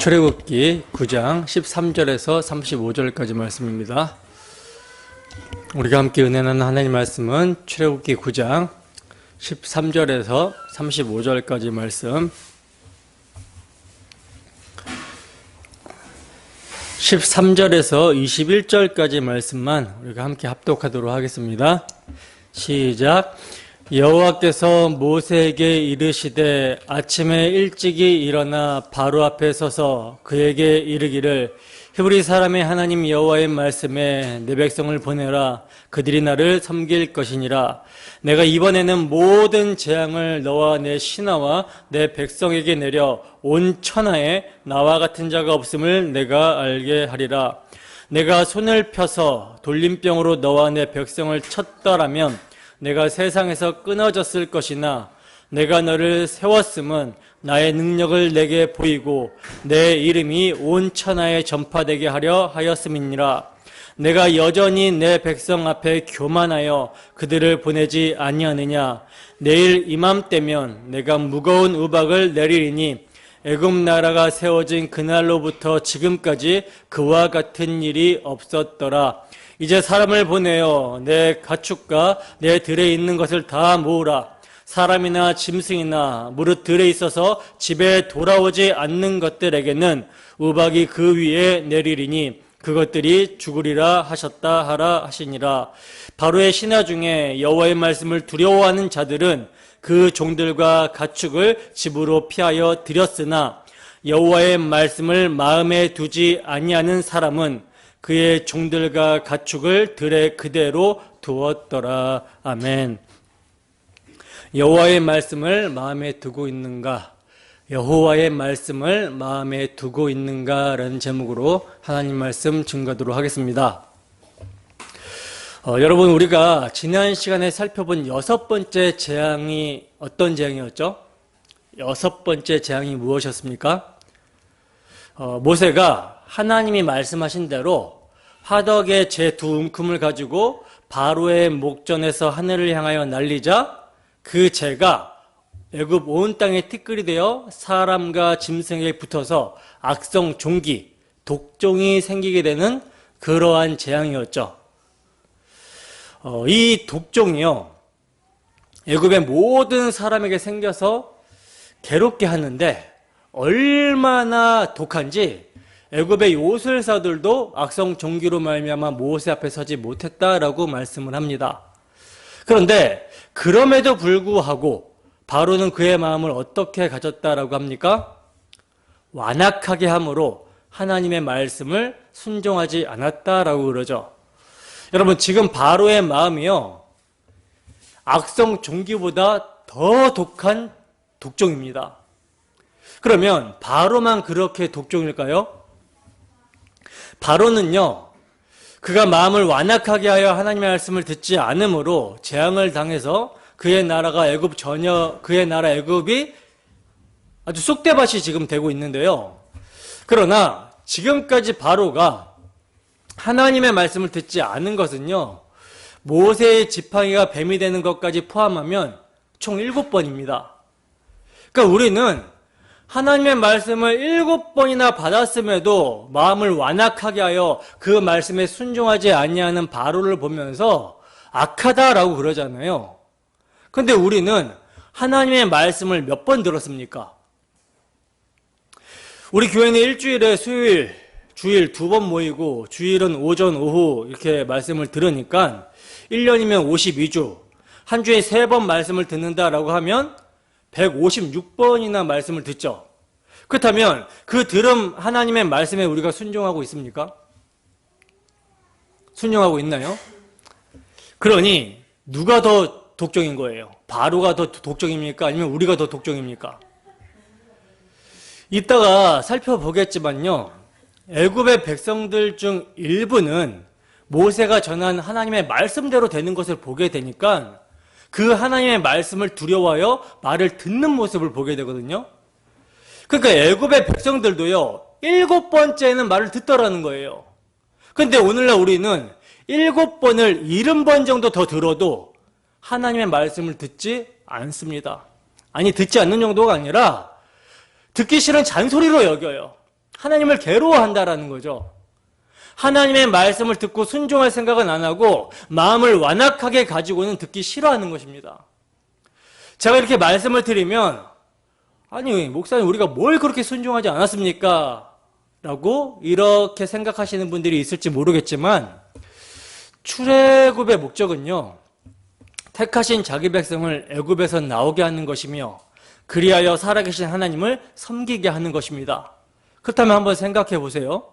출애굽기 9장 13절에서 35절까지 말씀입니다. 우리가 함께 은혜 나누는 하나님 말씀은 출애굽기 9장 13절에서 35절까지 말씀, 13절에서 21절까지 말씀만 우리가 함께 합독하도록 하겠습니다. 시작. 여호와께서 모세에게 이르시되 아침에 일찍이 일어나 바로 앞에 서서 그에게 이르기를 히브리 사람의 하나님 여호와의 말씀에 내 백성을 보내라. 그들이 나를 섬길 것이니라. 내가 이번에는 모든 재앙을 너와 내 신하와 내 백성에게 내려 온 천하에 나와 같은 자가 없음을 내가 알게 하리라. 내가 손을 펴서 돌림병으로 너와 내 백성을 쳤더라면 내가 세상에서 끊어졌을 것이나 내가 너를 세웠음은 나의 능력을 내게 보이고 내 이름이 온 천하에 전파되게 하려 하였음이니라. 내가 여전히 내 백성 앞에 교만하여 그들을 보내지 아니하느냐. 내일 이맘때면 내가 무거운 우박을 내리리니 애굽 나라가 세워진 그날로부터 지금까지 그와 같은 일이 없었더라. 이제 사람을 보내어 내 가축과 내 들에 있는 것을 다 모으라. 사람이나 짐승이나 무릇 들에 있어서 집에 돌아오지 않는 것들에게는 우박이 그 위에 내리리니 그것들이 죽으리라 하셨다 하라 하시니라. 바로의 신하 중에 여호와의 말씀을 두려워하는 자들은 그 종들과 가축을 집으로 피하여 들였으나 여호와의 말씀을 마음에 두지 아니하는 사람은 그의 종들과 가축을 들에 그대로 두었더라. 아멘. 여호와의 말씀을 마음에 두고 있는가? 여호와의 말씀을 마음에 두고 있는가? 라는 제목으로 하나님 말씀 증거하도록 하겠습니다. 여러분, 우리가 지난 시간에 살펴본 6번째 재앙이 어떤 재앙이었죠? 6번째 재앙이 무엇이었습니까? 모세가 하나님이 말씀하신 대로 화덕에 제 두 움큼을 가지고 바로의 목전에서 하늘을 향하여 날리자 그 재가 애굽 온 땅에 티끌이 되어 사람과 짐승에게 붙어서 악성 종기, 독종이 생기게 되는 그러한 재앙이었죠. 이 독종이요, 애굽의 모든 사람에게 생겨서 괴롭게 하는데 얼마나 독한지 애굽의 요술사들도 악성 종기로 말미암아 모세 앞에 서지 못했다라고 말씀을 합니다. 그런데 그럼에도 불구하고 바로는 그의 마음을 어떻게 가졌다라고 합니까? 완악하게 함으로 하나님의 말씀을 순종하지 않았다라고 그러죠. 여러분, 지금 바로의 마음이요, 악성 종기보다 더 독한 독종입니다. 그러면 바로만 그렇게 독종일까요? 바로는요, 그가 마음을 완악하게 하여 하나님의 말씀을 듣지 않으므로 재앙을 당해서 그의 나라 애굽이 아주 쑥대밭이 지금 되고 있는데요. 그러나 지금까지 바로가 하나님의 말씀을 듣지 않은 것은요, 모세의 지팡이가 뱀이 되는 것까지 포함하면 총 7번입니다. 그러니까 우리는 하나님의 말씀을 7번이나 받았음에도 마음을 완악하게 하여 그 말씀에 순종하지 아니하는 바로를 보면서 악하다라고 그러잖아요. 근데 우리는 하나님의 말씀을 몇 번 들었습니까? 우리 교회는 일주일에 수요일, 주일 2번 모이고 주일은 오전, 오후 이렇게 말씀을 들으니까 1년이면 52주, 한 주에 3번 말씀을 듣는다라고 하면 156번이나 말씀을 듣죠. 그렇다면 그 들은 하나님의 말씀에 우리가 순종하고 있습니까? 순종하고 있나요? 그러니 누가 더 독종인 거예요? 바로가 더 독종입니까? 아니면 우리가 더 독종입니까? 이따가 살펴보겠지만요, 애굽의 백성들 중 일부는 모세가 전한 하나님의 말씀대로 되는 것을 보게 되니까 그 하나님의 말씀을 두려워하여 말을 듣는 모습을 보게 되거든요. 그러니까 애굽의 백성들도요, 7번째는 말을 듣더라는 거예요. 그런데 오늘날 우리는 7번을 70번 정도 더 들어도 하나님의 말씀을 듣지 않습니다. 아니, 듣지 않는 정도가 아니라 듣기 싫은 잔소리로 여겨요. 하나님을 괴로워한다라는 거죠. 하나님의 말씀을 듣고 순종할 생각은 안 하고 마음을 완악하게 가지고는 듣기 싫어하는 것입니다. 제가 이렇게 말씀을 드리면 아니 목사님 우리가 뭘 그렇게 순종하지 않았습니까? 라고 이렇게 생각하시는 분들이 있을지 모르겠지만 출애굽의 목적은요, 택하신 자기 백성을 애굽에서 나오게 하는 것이며 그리하여 살아계신 하나님을 섬기게 하는 것입니다. 그렇다면 한번 생각해 보세요.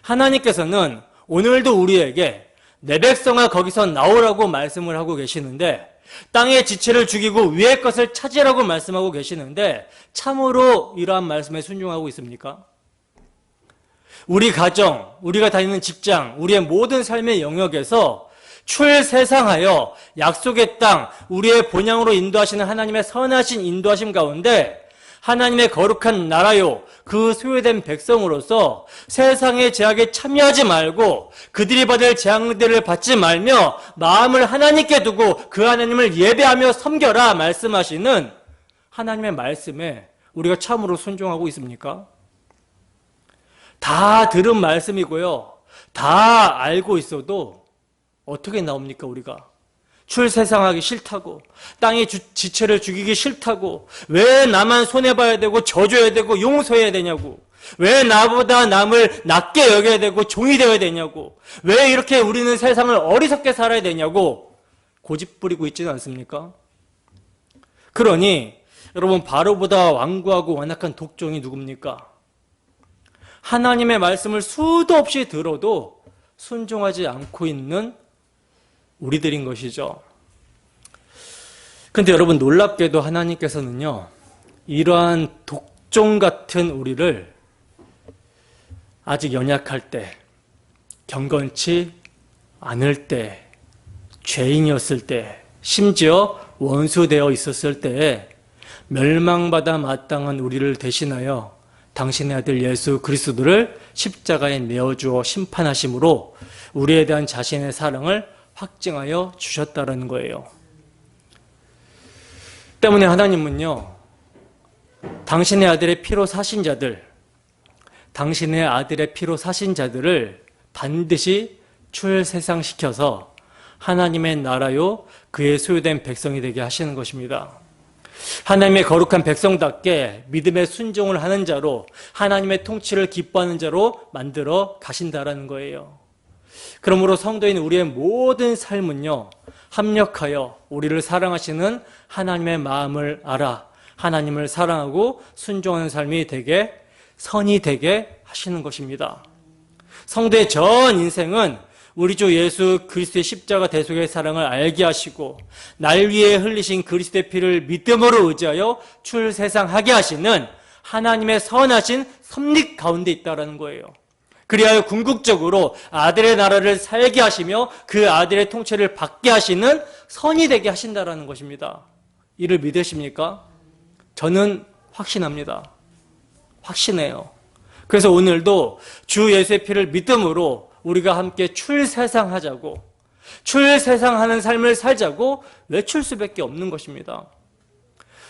하나님께서는 오늘도 우리에게 내 백성아 거기서 나오라고 말씀을 하고 계시는데, 땅의 지체를 죽이고 위의 것을 찾으라고 말씀하고 계시는데 참으로 이러한 말씀에 순종하고 있습니까? 우리 가정, 우리가 다니는 직장, 우리의 모든 삶의 영역에서 출세상하여 약속의 땅, 우리의 본향으로 인도하시는 하나님의 선하신 인도하심 가운데 하나님의 거룩한 나라요, 그 소유된 백성으로서 세상의 제약에 참여하지 말고 그들이 받을 재앙들을 받지 말며 마음을 하나님께 두고 그 하나님을 예배하며 섬겨라 말씀하시는 하나님의 말씀에 우리가 참으로 순종하고 있습니까? 다 들은 말씀이고요, 다 알고 있어도 어떻게 나옵니까 우리가? 출세상하기 싫다고, 땅의 지체를 죽이기 싫다고, 왜 나만 손해봐야 되고 져줘야 되고 용서해야 되냐고, 왜 나보다 남을 낮게 여겨야 되고 종이 되어야 되냐고, 왜 이렇게 우리는 세상을 어리석게 살아야 되냐고 고집부리고 있지는 않습니까? 그러니 여러분, 바로보다 완고하고 완악한 독종이 누굽니까? 하나님의 말씀을 수도 없이 들어도 순종하지 않고 있는 우리들인 것이죠. 근데 여러분, 놀랍게도 하나님께서는요, 이러한 독종 같은 우리를 아직 연약할 때, 경건치 않을 때, 죄인이었을 때, 심지어 원수되어 있었을 때에 멸망받아 마땅한 우리를 대신하여 당신의 아들 예수 그리스도를 십자가에 내어주어 심판하심으로 우리에 대한 자신의 사랑을 확증하여 주셨다는 거예요. 때문에 하나님은요, 당신의 아들의 피로 사신 자들, 당신의 아들의 피로 사신 자들을 반드시 출세상시켜서 하나님의 나라요 그의 소유된 백성이 되게 하시는 것입니다. 하나님의 거룩한 백성답게 믿음의 순종을 하는 자로, 하나님의 통치를 기뻐하는 자로 만들어 가신다라는 거예요. 그러므로 성도인 우리의 모든 삶은요, 합력하여 우리를 사랑하시는 하나님의 마음을 알아 하나님을 사랑하고 순종하는 삶이 되게, 선이 되게 하시는 것입니다. 성도의 전 인생은 우리 주 예수 그리스도의 십자가 대속의 사랑을 알게 하시고 날 위해 흘리신 그리스도의 피를 믿음으로 의지하여 출세상하게 하시는 하나님의 선하신 섭리 가운데 있다는 거예요. 그리하여 궁극적으로 아들의 나라를 살게 하시며 그 아들의 통치를 받게 하시는 선이 되게 하신다는 것입니다. 이를 믿으십니까? 저는 확신합니다. 확신해요. 그래서 오늘도 주 예수의 피를 믿음으로 우리가 함께 출세상하자고, 출세상하는 삶을 살자고 외칠 수밖에 없는 것입니다.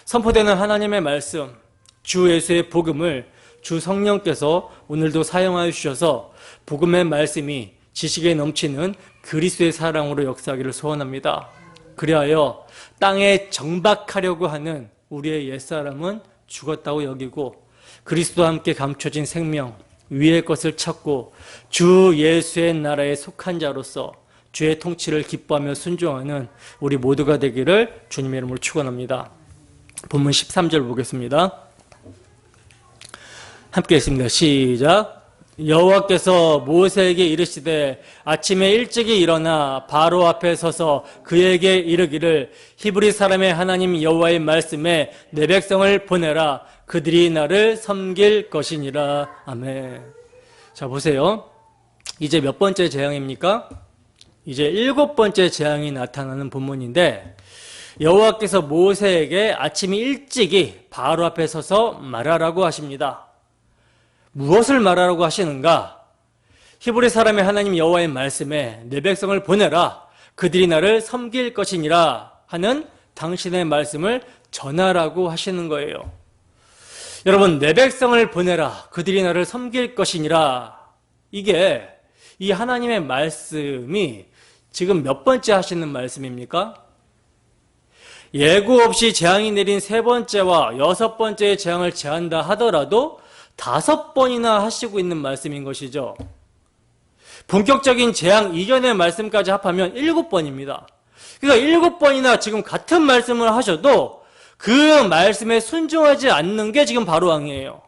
선포되는 하나님의 말씀, 주 예수의 복음을 주 성령께서 오늘도 사용하여 주셔서 복음의 말씀이 지식에 넘치는 그리스도의 사랑으로 역사하기를 소원합니다. 그리하여 땅에 정박하려고 하는 우리의 옛사람은 죽었다고 여기고 그리스도와 함께 감춰진 생명, 위의 것을 찾고 주 예수의 나라에 속한 자로서 주의 통치를 기뻐하며 순종하는 우리 모두가 되기를 주님의 이름으로 축원합니다. 본문 13절 보겠습니다. 함께 했습니다. 시작. 여호와께서 모세에게 이르시되 아침에 일찍이 일어나 바로 앞에 서서 그에게 이르기를 히브리 사람의 하나님 여호와의 말씀에 내 백성을 보내라. 그들이 나를 섬길 것이니라. 아멘. 자, 보세요. 이제 몇 번째 재앙입니까? 이제 7번째 재앙이 나타나는 본문인데, 여호와께서 모세에게 아침이 일찍이 바로 앞에 서서 말하라고 하십니다. 무엇을 말하라고 하시는가? 히브리 사람의 하나님 여호와의 말씀에 내 백성을 보내라. 그들이 나를 섬길 것이니라 하는 당신의 말씀을 전하라고 하시는 거예요. 여러분, 내 백성을 보내라. 그들이 나를 섬길 것이니라. 이게 이 하나님의 말씀이 지금 몇 번째 하시는 말씀입니까? 예고 없이 재앙이 내린 세 번째와 여섯 번째의 재앙을 제한다 하더라도 5번이나 하시고 있는 말씀인 것이죠. 본격적인 재앙 이전의 말씀까지 합하면 7번입니다. 그러니까 7번이나 지금 같은 말씀을 하셔도 그 말씀에 순종하지 않는 게 지금 바로 왕이에요.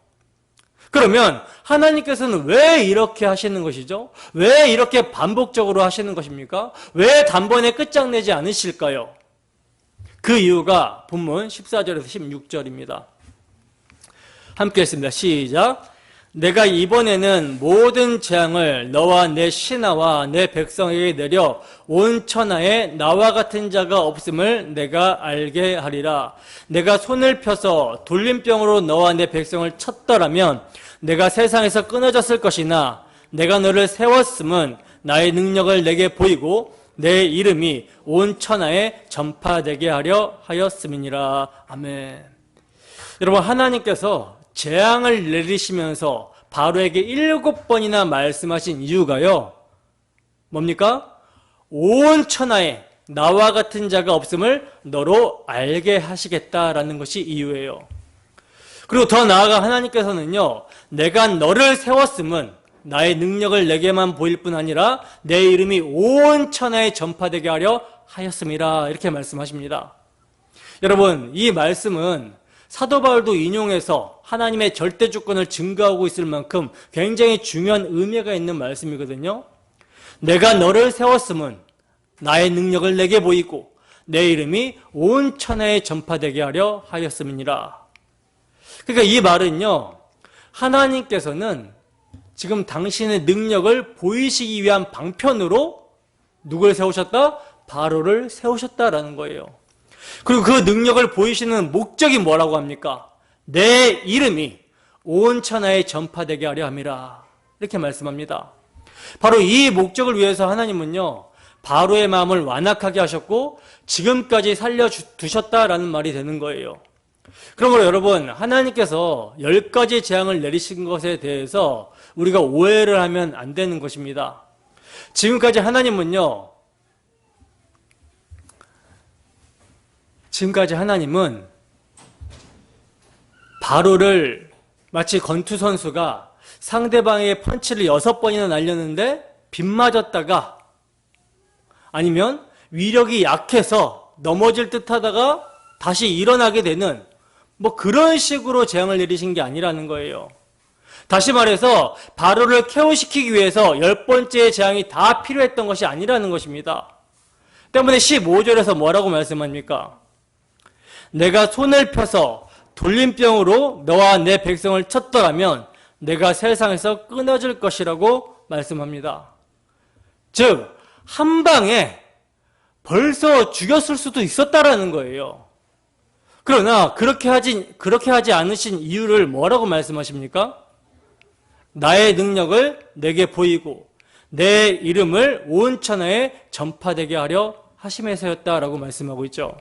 그러면 하나님께서는 왜 이렇게 하시는 것이죠? 왜 이렇게 반복적으로 하시는 것입니까? 왜 단번에 끝장내지 않으실까요? 그 이유가 본문 14절에서 16절입니다. 함께 했습니다. 시작. 내가 이번에는 모든 재앙을 너와 내 신하와 내 백성에게 내려 온 천하에 나와 같은 자가 없음을 내가 알게 하리라. 내가 손을 펴서 돌림병으로 너와 내 백성을 쳤더라면 내가 세상에서 끊어졌을 것이나 내가 너를 세웠음은 나의 능력을 내게 보이고 내 이름이 온 천하에 전파되게 하려 하였음이니라. 아멘. 여러분, 하나님께서 재앙을 내리시면서 바로에게 7번이나 말씀하신 이유가요, 뭡니까? 온 천하에 나와 같은 자가 없음을 너로 알게 하시겠다라는 것이 이유예요. 그리고 더 나아가 하나님께서는요, 내가 너를 세웠음은 나의 능력을 내게만 보일 뿐 아니라 내 이름이 온 천하에 전파되게 하려 하였음이라, 이렇게 말씀하십니다. 여러분, 이 말씀은 사도 바울도 인용해서 하나님의 절대 주권을 증거하고 있을 만큼 굉장히 중요한 의미가 있는 말씀이거든요. 내가 너를 세웠음은 나의 능력을 내게 보이고 내 이름이 온 천하에 전파되게 하려 하였음이니라. 그러니까 이 말은요, 하나님께서는 지금 당신의 능력을 보이시기 위한 방편으로 누굴 세우셨다? 바로를 세우셨다라는 거예요. 그리고 그 능력을 보이시는 목적이 뭐라고 합니까? 내 이름이 온 천하에 전파되게 하려 함이라, 이렇게 말씀합니다. 바로 이 목적을 위해서 하나님은요, 바로의 마음을 완악하게 하셨고 지금까지 살려두셨다라는 말이 되는 거예요. 그러므로 여러분, 하나님께서 10가지 재앙을 내리신 것에 대해서 우리가 오해를 하면 안 되는 것입니다. 지금까지 하나님은 바로를 마치 권투 선수가 상대방의 펀치를 6번이나 날렸는데 빗맞았다가, 아니면 위력이 약해서 넘어질 듯 하다가 다시 일어나게 되는 그런 식으로 재앙을 내리신 게 아니라는 거예요. 다시 말해서 바로를 케어시키기 위해서 10번째 재앙이 다 필요했던 것이 아니라는 것입니다. 때문에 15절에서 뭐라고 말씀합니까? 내가 손을 펴서 돌림병으로 너와 내 백성을 쳤더라면 내가 세상에서 끊어질 것이라고 말씀합니다. 즉, 한 방에 벌써 죽였을 수도 있었다라는 거예요. 그러나 그렇게 하지 않으신 이유를 뭐라고 말씀하십니까? 나의 능력을 내게 보이고 내 이름을 온 천하에 전파되게 하려 하심에서였다라고 말씀하고 있죠.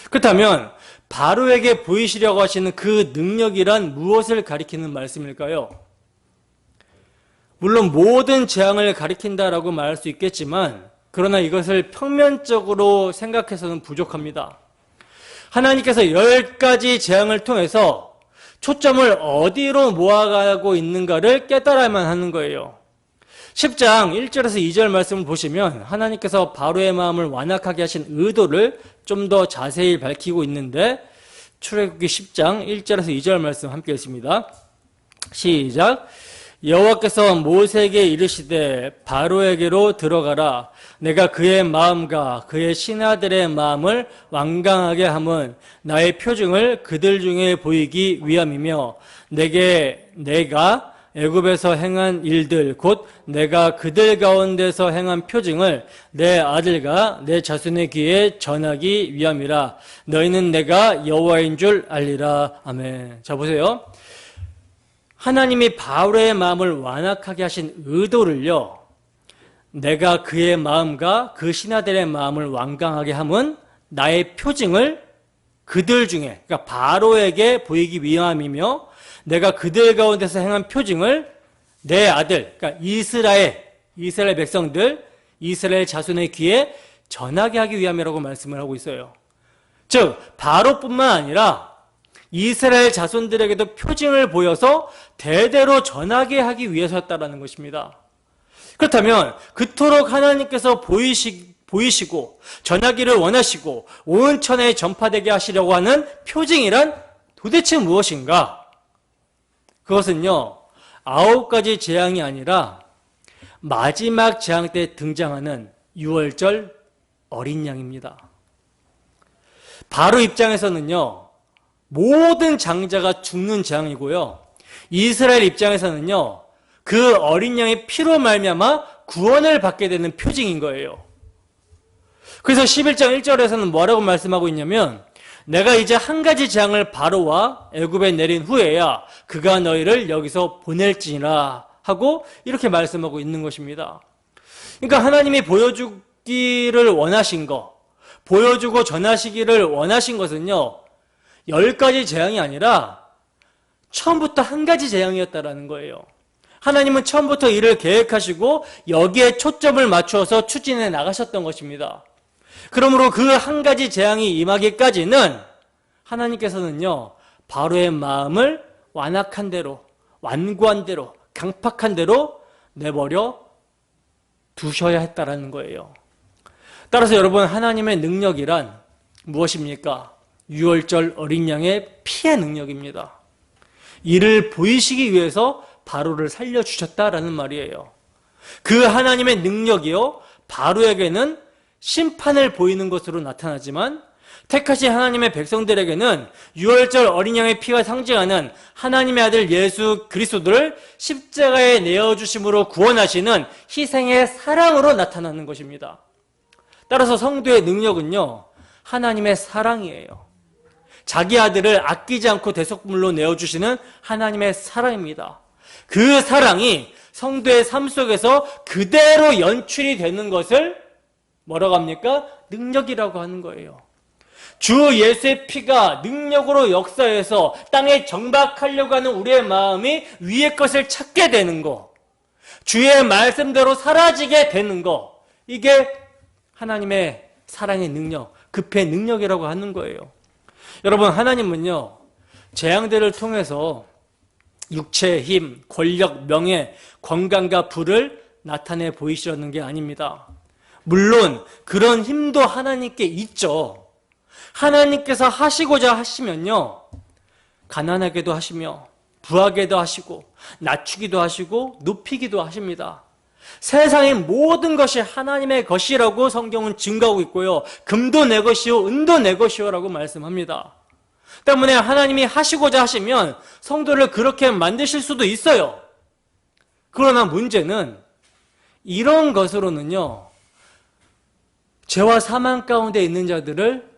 그렇다면 바로에게 보이시려고 하시는 그 능력이란 무엇을 가리키는 말씀일까요? 물론 모든 재앙을 가리킨다라고 말할 수 있겠지만, 그러나 이것을 평면적으로 생각해서는 부족합니다. 하나님께서 10가지 재앙을 통해서 초점을 어디로 모아가고 있는가를 깨달아야만 하는 거예요. 10장 1절에서 2절 말씀을 보시면 하나님께서 바로의 마음을 완악하게 하신 의도를 좀 더 자세히 밝히고 있는데, 출애굽기 10장 1절에서 2절 말씀 함께 읽습니다. 시작. 여호와께서 모세에게 이르시되 바로에게로 들어가라. 내가 그의 마음과 그의 신하들의 마음을 완강하게 함은 나의 표징을 그들 중에 보이기 위함이며, 내가 애굽에서 행한 일들 곧 내가 그들 가운데서 행한 표징을 내 아들과 내 자손의 귀에 전하기 위함이라. 너희는 내가 여호와인 줄 알리라. 아멘. 자, 보세요. 하나님이 바로의 마음을 완악하게 하신 의도를요, 내가 그의 마음과 그 신하들의 마음을 완강하게 함은 나의 표징을 그들 중에, 그러니까 바로에게 보이기 위함이며 내가 그들 가운데서 행한 표징을 내 아들, 그러니까 이스라엘 백성들, 이스라엘 자손의 귀에 전하게 하기 위함이라고 말씀을 하고 있어요. 즉 바로뿐만 아니라 이스라엘 자손들에게도 표징을 보여서 대대로 전하게 하기 위해서였다라는 것입니다. 그렇다면 그토록 하나님께서 보이시고 전하기를 원하시고 온 천하에 전파되게 하시려고 하는 표징이란 도대체 무엇인가? 그것은요 9가지 재앙이 아니라 마지막 재앙 때 등장하는 유월절 어린 양입니다. 바로 입장에서는요 모든 장자가 죽는 재앙이고요, 이스라엘 입장에서는요 그 어린 양의 피로 말미암아 구원을 받게 되는 표징인 거예요. 그래서 11장 1절에서는 뭐라고 말씀하고 있냐면 내가 이제 한 가지 재앙을 바로와 애굽에 내린 후에야 그가 너희를 여기서 보낼지니라 하고 이렇게 말씀하고 있는 것입니다. 그러니까 하나님이 보여주기를 원하신 거, 보여주고 전하시기를 원하신 것은요 10가지 재앙이 아니라 처음부터 한 가지 재앙이었다라는 거예요. 하나님은 처음부터 이를 계획하시고 여기에 초점을 맞추어서 추진해 나가셨던 것입니다. 그러므로 그 한 가지 재앙이 임하기까지는 하나님께서는요 바로의 마음을 완악한 대로, 완고한 대로, 강팍한 대로 내버려 두셔야 했다라는 거예요. 따라서 여러분, 하나님의 능력이란 무엇입니까? 유월절 어린 양의 피의 능력입니다. 이를 보이시기 위해서 바로를 살려주셨다라는 말이에요. 그 하나님의 능력이요 바로에게는 심판을 보이는 것으로 나타나지만 택하신 하나님의 백성들에게는 유월절 어린 양의 피가 상징하는 하나님의 아들 예수 그리스도를 십자가에 내어주심으로 구원하시는 희생의 사랑으로 나타나는 것입니다. 따라서 성도의 능력은요 하나님의 사랑이에요. 자기 아들을 아끼지 않고 대속물로 내어주시는 하나님의 사랑입니다. 그 사랑이 성도의 삶 속에서 그대로 연출이 되는 것을 뭐라고 합니까? 능력이라고 하는 거예요. 주 예수의 피가 능력으로 역사해서 땅에 정박하려고 하는 우리의 마음이 위의 것을 찾게 되는 거, 주의 말씀대로 사라지게 되는 거, 이게 하나님의 사랑의 능력, 급의 능력이라고 하는 거예요. 여러분, 하나님은요 재앙들을 통해서 육체의 힘, 권력, 명예, 건강과 부를 나타내 보이시려는 게 아닙니다. 물론 그런 힘도 하나님께 있죠. 하나님께서 하시고자 하시면요 가난하게도 하시며 부하게도 하시고 낮추기도 하시고 높이기도 하십니다. 세상의 모든 것이 하나님의 것이라고 성경은 증거하고 있고요, 금도 내 것이요 은도 내 것이요 라고 말씀합니다. 때문에 하나님이 하시고자 하시면 성도를 그렇게 만드실 수도 있어요. 그러나 문제는 이런 것으로는요 죄와 사망 가운데 있는 자들을,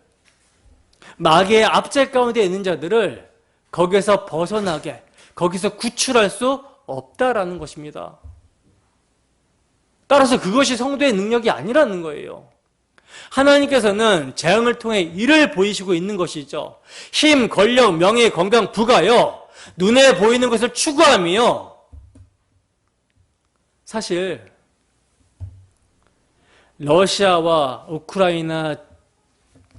마귀의 압제 가운데 있는 자들을 거기에서 벗어나게, 거기서 구출할 수 없다라는 것입니다. 따라서 그것이 성도의 능력이 아니라는 거예요. 하나님께서는 재앙을 통해 일을 보이시고 있는 것이죠. 힘, 권력, 명예, 건강, 부가요 눈에 보이는 것을 추구하며, 사실 러시아와 우크라이나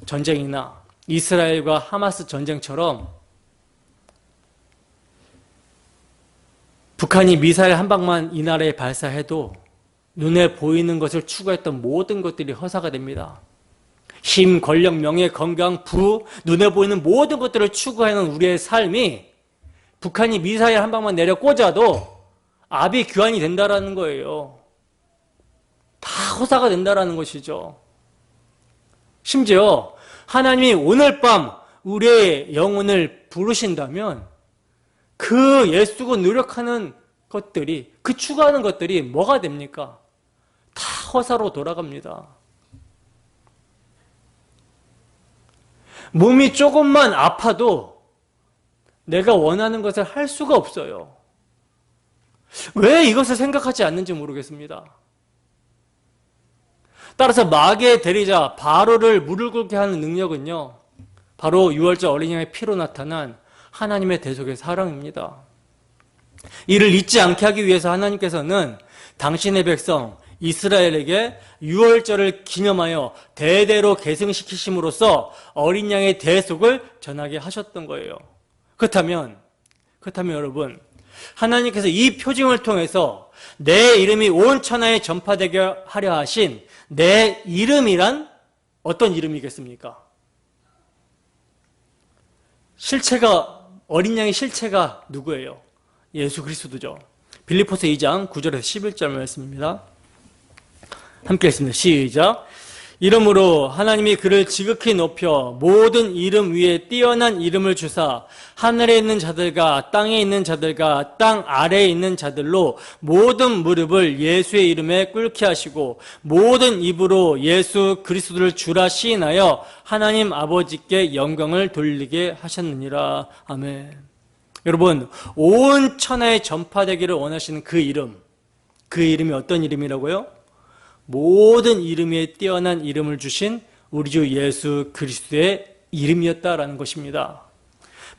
전쟁이나 이스라엘과 하마스 전쟁처럼 북한이 미사일 한 방만 이 나라에 발사해도 눈에 보이는 것을 추구했던 모든 것들이 허사가 됩니다. 힘, 권력, 명예, 건강, 부, 눈에 보이는 모든 것들을 추구하는 우리의 삶이 북한이 미사일 한 방만 내려 꽂아도 압이 규환이 된다라는 거예요. 다 허사가 된다라는 것이죠. 심지어 하나님이 오늘 밤 우리의 영혼을 부르신다면 그 애쓰고 노력하는 것들이, 그 추구하는 것들이 뭐가 됩니까? 다 허사로 돌아갑니다. 몸이 조금만 아파도 내가 원하는 것을 할 수가 없어요. 왜 이것을 생각하지 않는지 모르겠습니다. 따라서 마귀의 대리자 바로를 무릎 꿇게 하는 능력은요 바로 유월절 어린 양의 피로 나타난 하나님의 대속의 사랑입니다. 이를 잊지 않게 하기 위해서 하나님께서는 당신의 백성 이스라엘에게 유월절을 기념하여 대대로 계승시키심으로써 어린 양의 대속을 전하게 하셨던 거예요. 그렇다면 여러분, 하나님께서 이 표징을 통해서 내 이름이 온 천하에 전파되게 하려 하신 내 이름이란 어떤 이름이겠습니까? 어린 양의 실체가 누구예요? 예수 그리스도죠. 빌립보서 2장 9절에서 11절 말씀입니다. 함께 읽습니다. 시작. 이러므로 하나님이 그를 지극히 높여 모든 이름 위에 뛰어난 이름을 주사 하늘에 있는 자들과 땅에 있는 자들과 땅 아래에 있는 자들로 모든 무릎을 예수의 이름에 꿇게 하시고 모든 입으로 예수 그리스도를 주라 시인하여 하나님 아버지께 영광을 돌리게 하셨느니라. 아멘. 여러분, 온 천하에 전파되기를 원하시는 그 이름이 어떤 이름이라고요? 모든 이름 위에 뛰어난 이름을 주신 우리 주 예수 그리스도의 이름이었다라는 것입니다.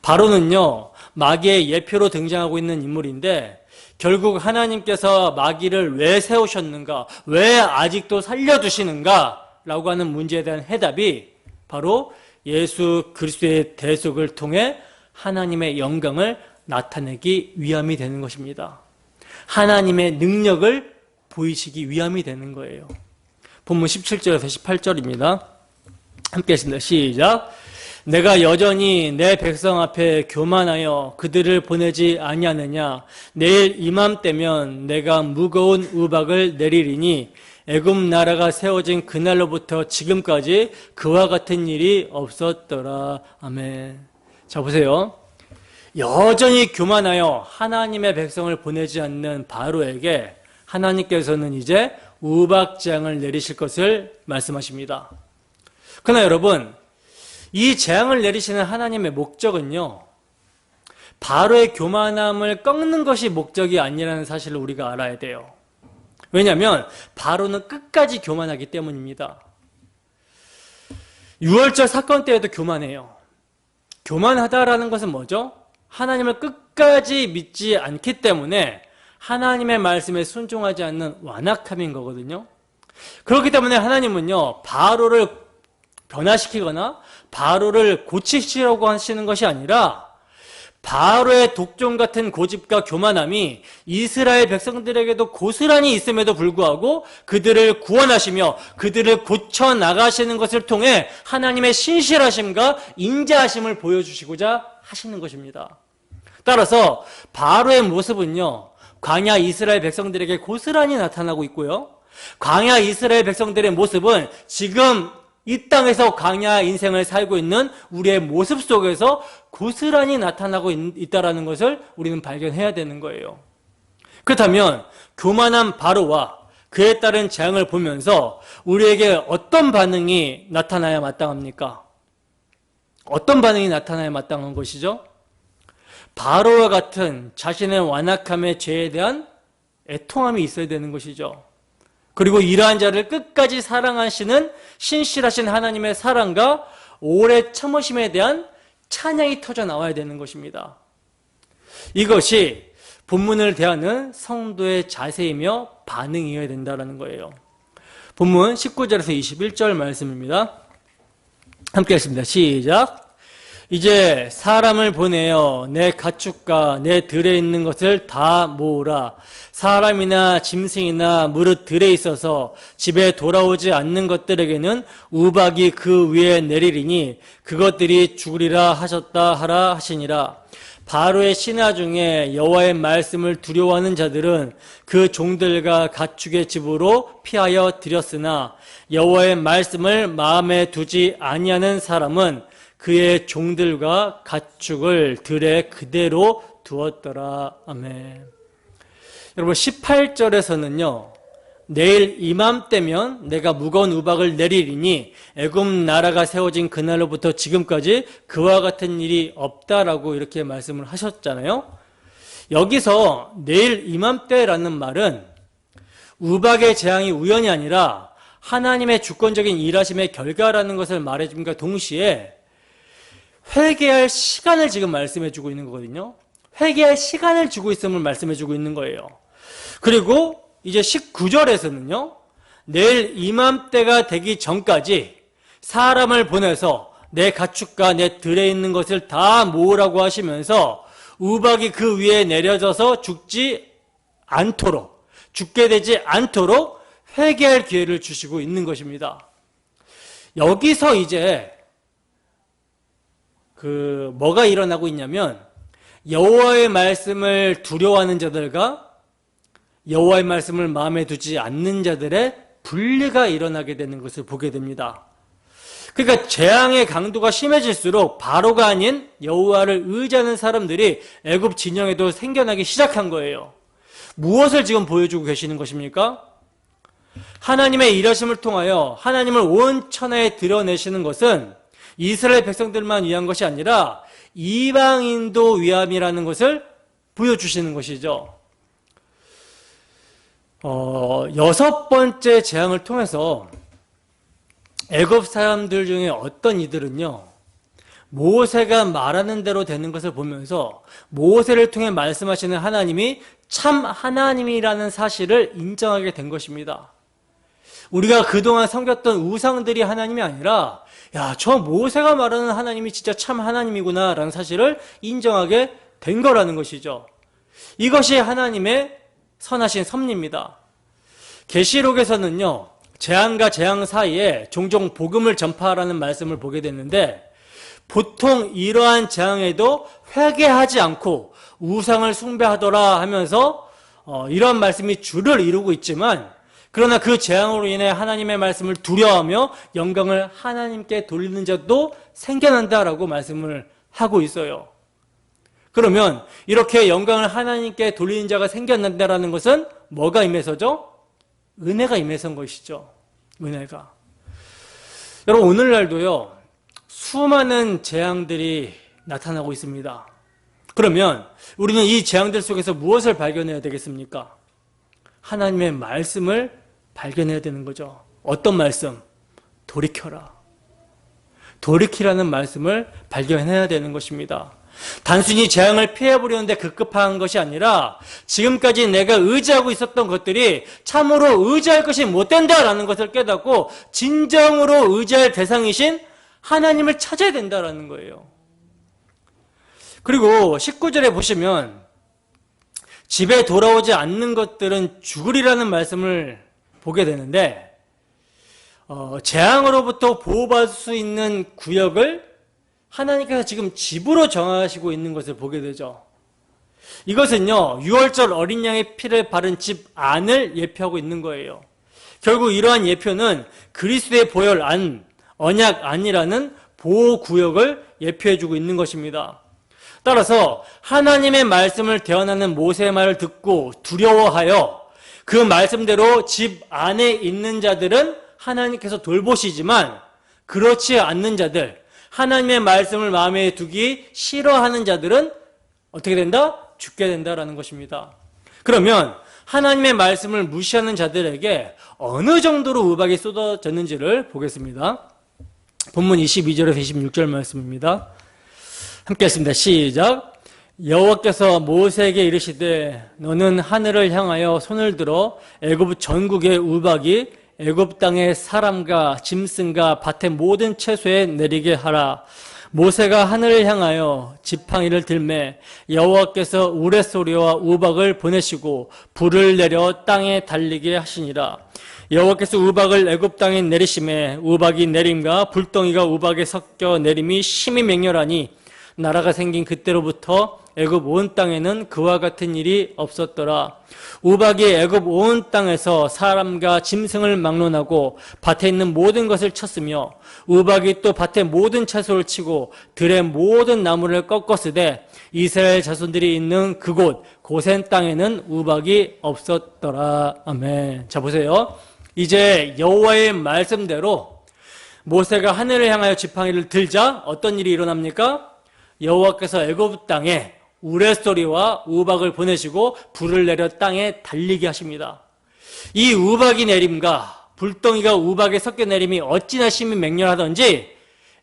바로는요, 마귀의 예표로 등장하고 있는 인물인데 결국 하나님께서 마귀를 왜 세우셨는가, 왜 아직도 살려두시는가 라고 하는 문제에 대한 해답이 바로 예수 그리스도의 대속을 통해 하나님의 영광을 나타내기 위함이 되는 것입니다. 하나님의 능력을 보이시기 위함이 되는 거예요. 본문 17절에서 18절입니다. 함께 했습니다. 시작. 내가 여전히 내 백성 앞에 교만하여 그들을 보내지 아니하느냐. 내일 이맘때면 내가 무거운 우박을 내리리니 애굽 나라가 세워진 그날로부터 지금까지 그와 같은 일이 없었더라. 아멘. 자, 보세요. 여전히 교만하여 하나님의 백성을 보내지 않는 바로에게 하나님께서는 이제 우박재앙을 내리실 것을 말씀하십니다. 그러나 여러분, 이 재앙을 내리시는 하나님의 목적은요, 바로의 교만함을 꺾는 것이 목적이 아니라는 사실을 우리가 알아야 돼요. 왜냐하면 바로는 끝까지 교만하기 때문입니다. 유월절 사건 때에도 교만해요. 교만하다라는 것은 뭐죠? 하나님을 끝까지 믿지 않기 때문에 하나님의 말씀에 순종하지 않는 완악함인 거거든요. 그렇기 때문에 하나님은요, 바로를 변화시키거나 바로를 고치시려고 하시는 것이 아니라 바로의 독종 같은 고집과 교만함이 이스라엘 백성들에게도 고스란히 있음에도 불구하고 그들을 구원하시며 그들을 고쳐 나가시는 것을 통해 하나님의 신실하심과 인자하심을 보여주시고자 하시는 것입니다. 따라서 바로의 모습은요, 광야 이스라엘 백성들에게 고스란히 나타나고 있고요, 광야 이스라엘 백성들의 모습은 지금 이 땅에서 광야 인생을 살고 있는 우리의 모습 속에서 고스란히 나타나고 있다는 것을 우리는 발견해야 되는 거예요. 그렇다면 교만한 바로와 그에 따른 재앙을 보면서 우리에게 어떤 반응이 나타나야 마땅합니까? 어떤 반응이 나타나야 마땅한 것이죠? 바로와 같은 자신의 완악함의 죄에 대한 애통함이 있어야 되는 것이죠. 그리고 이러한 자를 끝까지 사랑하시는 신실하신 하나님의 사랑과 오래 참으심에 대한 찬양이 터져 나와야 되는 것입니다. 이것이 본문을 대하는 성도의 자세이며 반응이어야 된다는 거예요. 본문 19절에서 21절 말씀입니다. 함께 하겠습니다. 시작. 이제 사람을 보내어 내 가축과 내 들에 있는 것을 다 모으라. 사람이나 짐승이나 무릇 들에 있어서 집에 돌아오지 않는 것들에게는 우박이 그 위에 내리리니 그것들이 죽으리라 하셨다 하라 하시니라. 바로의 신하 중에 여호와의 말씀을 두려워하는 자들은 그 종들과 가축의 집으로 피하여 들였으나 여호와의 말씀을 마음에 두지 아니하는 사람은 그의 종들과 가축을 들에 그대로 두었더라. 아멘. 여러분 18절에서는요, 내일 이맘때면 내가 무거운 우박을 내리리니 애굽 나라가 세워진 그날로부터 지금까지 그와 같은 일이 없다라고 이렇게 말씀을 하셨잖아요. 여기서 내일 이맘때라는 말은 우박의 재앙이 우연이 아니라 하나님의 주권적인 일하심의 결과라는 것을 말해줌과 동시에 회개할 시간을 지금 말씀해 주고 있는 거거든요. 회개할 시간을 주고 있음을 말씀해 주고 있는 거예요. 그리고 이제 19절에서는요. 내일 이맘때가 되기 전까지 사람을 보내서 내 가축과 내 들에 있는 것을 다 모으라고 하시면서 우박이 그 위에 내려져서 죽지 않도록, 죽게 되지 않도록 회개할 기회를 주시고 있는 것입니다. 여기서 이제 뭐가 일어나고 있냐면 여호와의 말씀을 두려워하는 자들과 여호와의 말씀을 마음에 두지 않는 자들의 분리가 일어나게 되는 것을 보게 됩니다. 그러니까 재앙의 강도가 심해질수록 바로가 아닌 여호와를 의지하는 사람들이 애굽 진영에도 생겨나기 시작한 거예요. 무엇을 지금 보여주고 계시는 것입니까? 하나님의 일하심을 통하여 하나님을 온 천하에 드러내시는 것은 이스라엘 백성들만 위한 것이 아니라 이방인도 위함이라는 것을 보여주시는 것이죠. 여섯 번째 재앙을 통해서 애굽 사람들 중에 어떤 이들은요, 모세가 말하는 대로 되는 것을 보면서 모세를 통해 말씀하시는 하나님이 참 하나님이라는 사실을 인정하게 된 것입니다. 우리가 그동안 섬겼던 우상들이 하나님이 아니라 야, 저 모세가 말하는 하나님이 진짜 참 하나님이구나 라는 사실을 인정하게 된 거라는 것이죠. 이것이 하나님의 선하신 섭리입니다. 계시록에서는요, 재앙과 재앙 사이에 종종 복음을 전파하라는 말씀을 보게 됐는데 보통 이러한 재앙에도 회개하지 않고 우상을 숭배하더라 하면서 이러한 말씀이 주를 이루고 있지만 그러나 그 재앙으로 인해 하나님의 말씀을 두려워하며 영광을 하나님께 돌리는 자도 생겨난다라고 말씀을 하고 있어요. 그러면 이렇게 영광을 하나님께 돌리는 자가 생겨난다라는 것은 뭐가 임해서죠? 은혜가 임해서인 것이죠. 은혜가. 여러분 오늘날도요. 수많은 재앙들이 나타나고 있습니다. 그러면 우리는 이 재앙들 속에서 무엇을 발견해야 되겠습니까? 하나님의 말씀을 발견해야 되는 거죠. 어떤 말씀? 돌이켜라. 돌이키라는 말씀을 발견해야 되는 것입니다. 단순히 재앙을 피해보려는데 급급한 것이 아니라 지금까지 내가 의지하고 있었던 것들이 참으로 의지할 것이 못 된다라는 것을 깨닫고 진정으로 의지할 대상이신 하나님을 찾아야 된다라는 거예요. 그리고 19절에 보시면 집에 돌아오지 않는 것들은 죽으리라는 말씀을 보게 되는데 재앙으로부터 보호받을 수 있는 구역을 하나님께서 지금 집으로 정하시고 있는 것을 보게 되죠. 이것은요, 유월절 어린 양의 피를 바른 집 안을 예표하고 있는 거예요. 결국 이러한 예표는 그리스도의 보혈 안, 언약 안이라는 보호구역을 예표해주고 있는 것입니다. 따라서 하나님의 말씀을 대언하는 모세의 말을 듣고 두려워하여 그 말씀대로 집 안에 있는 자들은 하나님께서 돌보시지만 그렇지 않는 자들, 하나님의 말씀을 마음에 두기 싫어하는 자들은 어떻게 된다? 죽게 된다라는 것입니다. 그러면 하나님의 말씀을 무시하는 자들에게 어느 정도로 우박이 쏟아졌는지를 보겠습니다. 본문 22절에서 26절 말씀입니다. 함께 했습니다. 시작. 여호와께서 모세에게 이르시되 너는 하늘을 향하여 손을 들어 애굽 전국의 우박이 애굽 땅의 사람과 짐승과 밭의 모든 채소에 내리게 하라. 모세가 하늘을 향하여 지팡이를 들매 여호와께서 우레소리와 우박을 보내시고 불을 내려 땅에 달리게 하시니라. 여호와께서 우박을 애굽 땅에 내리심에 우박이 내림과 불덩이가 우박에 섞여 내림이 심히 맹렬하니 나라가 생긴 그때로부터 애굽 온 땅에는 그와 같은 일이 없었더라. 우박이 애굽 온 땅에서 사람과 짐승을 막론하고 밭에 있는 모든 것을 쳤으며 우박이 또 밭의 모든 채소를 치고 들의 모든 나무를 꺾었으되 이스라엘 자손들이 있는 그곳 고센 땅에는 우박이 없었더라. 아멘. 자 보세요. 이제 여호와의 말씀대로 모세가 하늘을 향하여 지팡이를 들자 어떤 일이 일어납니까? 여호와께서 애굽 땅에 우레소리와 우박을 보내시고 불을 내려 땅에 달리게 하십니다. 이 우박이 내림과 불덩이가 우박에 섞여 내림이 어찌나 심히 맹렬하던지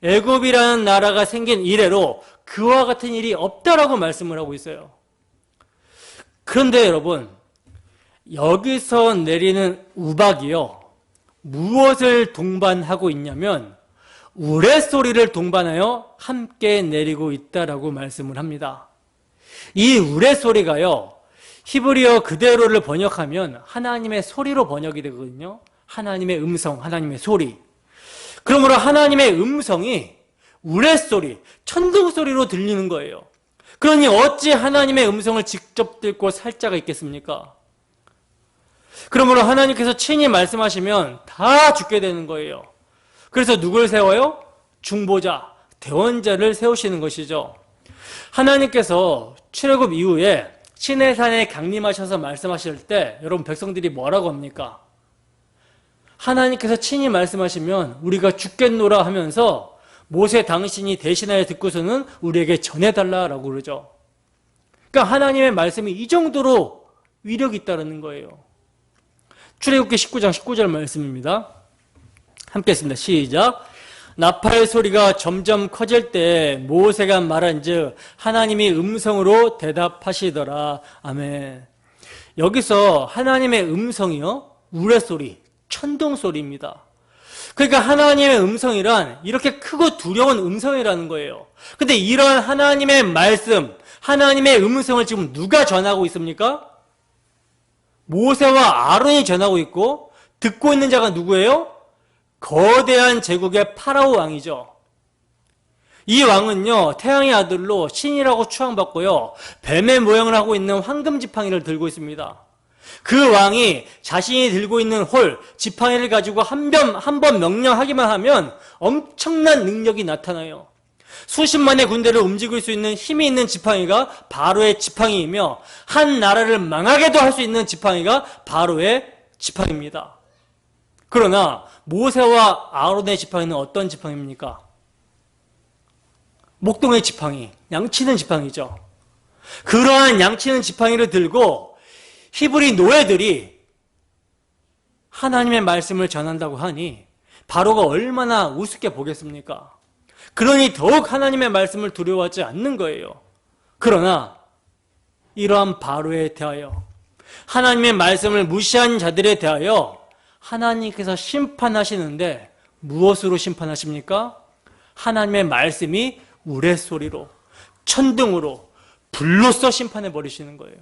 애굽이라는 나라가 생긴 이래로 그와 같은 일이 없다라고 말씀을 하고 있어요. 그런데 여러분, 여기서 내리는 우박이요, 무엇을 동반하고 있냐면 우레소리를 동반하여 함께 내리고 있다라고 말씀을 합니다. 이 우레소리가요, 히브리어 그대로를 번역하면 하나님의 소리로 번역이 되거든요. 하나님의 음성, 하나님의 소리. 그러므로 하나님의 음성이 우레소리, 천둥소리로 들리는 거예요. 그러니 어찌 하나님의 음성을 직접 듣고 살 자가 있겠습니까? 그러므로 하나님께서 친히 말씀하시면 다 죽게 되는 거예요. 그래서 누굴 세워요? 중보자, 대원자를 세우시는 것이죠. 하나님께서 출애굽 이후에 시내산에 강림하셔서 말씀하실 때 여러분 백성들이 뭐라고 합니까? 하나님께서 친히 말씀하시면 우리가 죽겠노라 하면서 모세 당신이 대신하여 듣고서는 우리에게 전해달라라고 그러죠. 그러니까 하나님의 말씀이 이 정도로 위력이 있다는 거예요. 출애굽기 19장 19절 말씀입니다. 함께 했습니다. 시작. 나팔 소리가 점점 커질 때 모세가 말한즉 하나님이 음성으로 대답하시더라. 아멘. 여기서 하나님의 음성이요, 우레소리, 천둥소리입니다. 그러니까 하나님의 음성이란 이렇게 크고 두려운 음성이라는 거예요. 근데 이런 하나님의 말씀, 하나님의 음성을 지금 누가 전하고 있습니까? 모세와 아론이 전하고 있고, 듣고 있는 자가 누구예요? 거대한 제국의 파라오 왕이죠. 이 왕은요, 태양의 아들로 신이라고 추앙받고요, 뱀의 모양을 하고 있는 황금 지팡이를 들고 있습니다. 그 왕이 자신이 들고 있는 홀, 지팡이를 가지고 한 번 명령하기만 하면 엄청난 능력이 나타나요. 수십만의 군대를 움직일 수 있는 힘이 있는 지팡이가 바로의 지팡이이며, 한 나라를 망하게도 할 수 있는 지팡이가 바로의 지팡이입니다. 그러나 모세와 아론의 지팡이는 어떤 지팡이입니까? 목동의 지팡이, 양치는 지팡이죠. 그러한 양치는 지팡이를 들고 히브리 노예들이 하나님의 말씀을 전한다고 하니 바로가 얼마나 우습게 보겠습니까? 그러니 더욱 하나님의 말씀을 두려워하지 않는 거예요. 그러나 이러한 바로에 대하여, 하나님의 말씀을 무시한 자들에 대하여 하나님께서 심판하시는데 무엇으로 심판하십니까? 하나님의 말씀이 우레소리로, 천둥으로, 불로써 심판해 버리시는 거예요.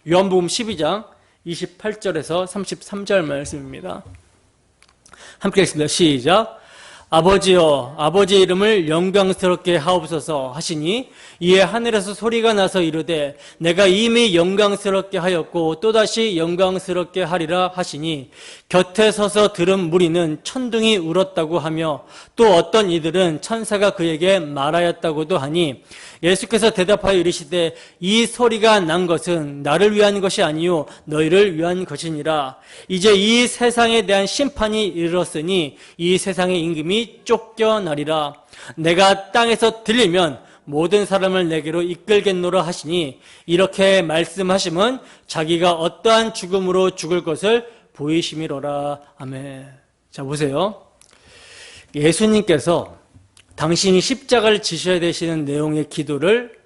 요한복음 12장 28절에서 33절 말씀입니다. 함께 읽습니다. 시작. 아버지여, 아버지 이름을 영광스럽게 하옵소서 하시니 이에 하늘에서 소리가 나서 이르되 내가 이미 영광스럽게 하였고 또다시 영광스럽게 하리라 하시니 곁에 서서 들은 무리는 천둥이 울었다고 하며 또 어떤 이들은 천사가 그에게 말하였다고도 하니 예수께서 대답하여 이르시되 이 소리가 난 것은 나를 위한 것이 아니요 너희를 위한 것이니라. 이제 이 세상에 대한 심판이 이르렀으니 이 세상의 임금이 쫓겨나리라. 내가 땅에서 들리면 모든 사람을 내게로 이끌겠노라 하시니 이렇게 말씀하심은 자기가 어떠한 죽음으로 죽을 것을 보이심이로라. 아멘. 자, 보세요. 예수님께서 당신이 십자가를 지셔야 되시는 내용의 기도를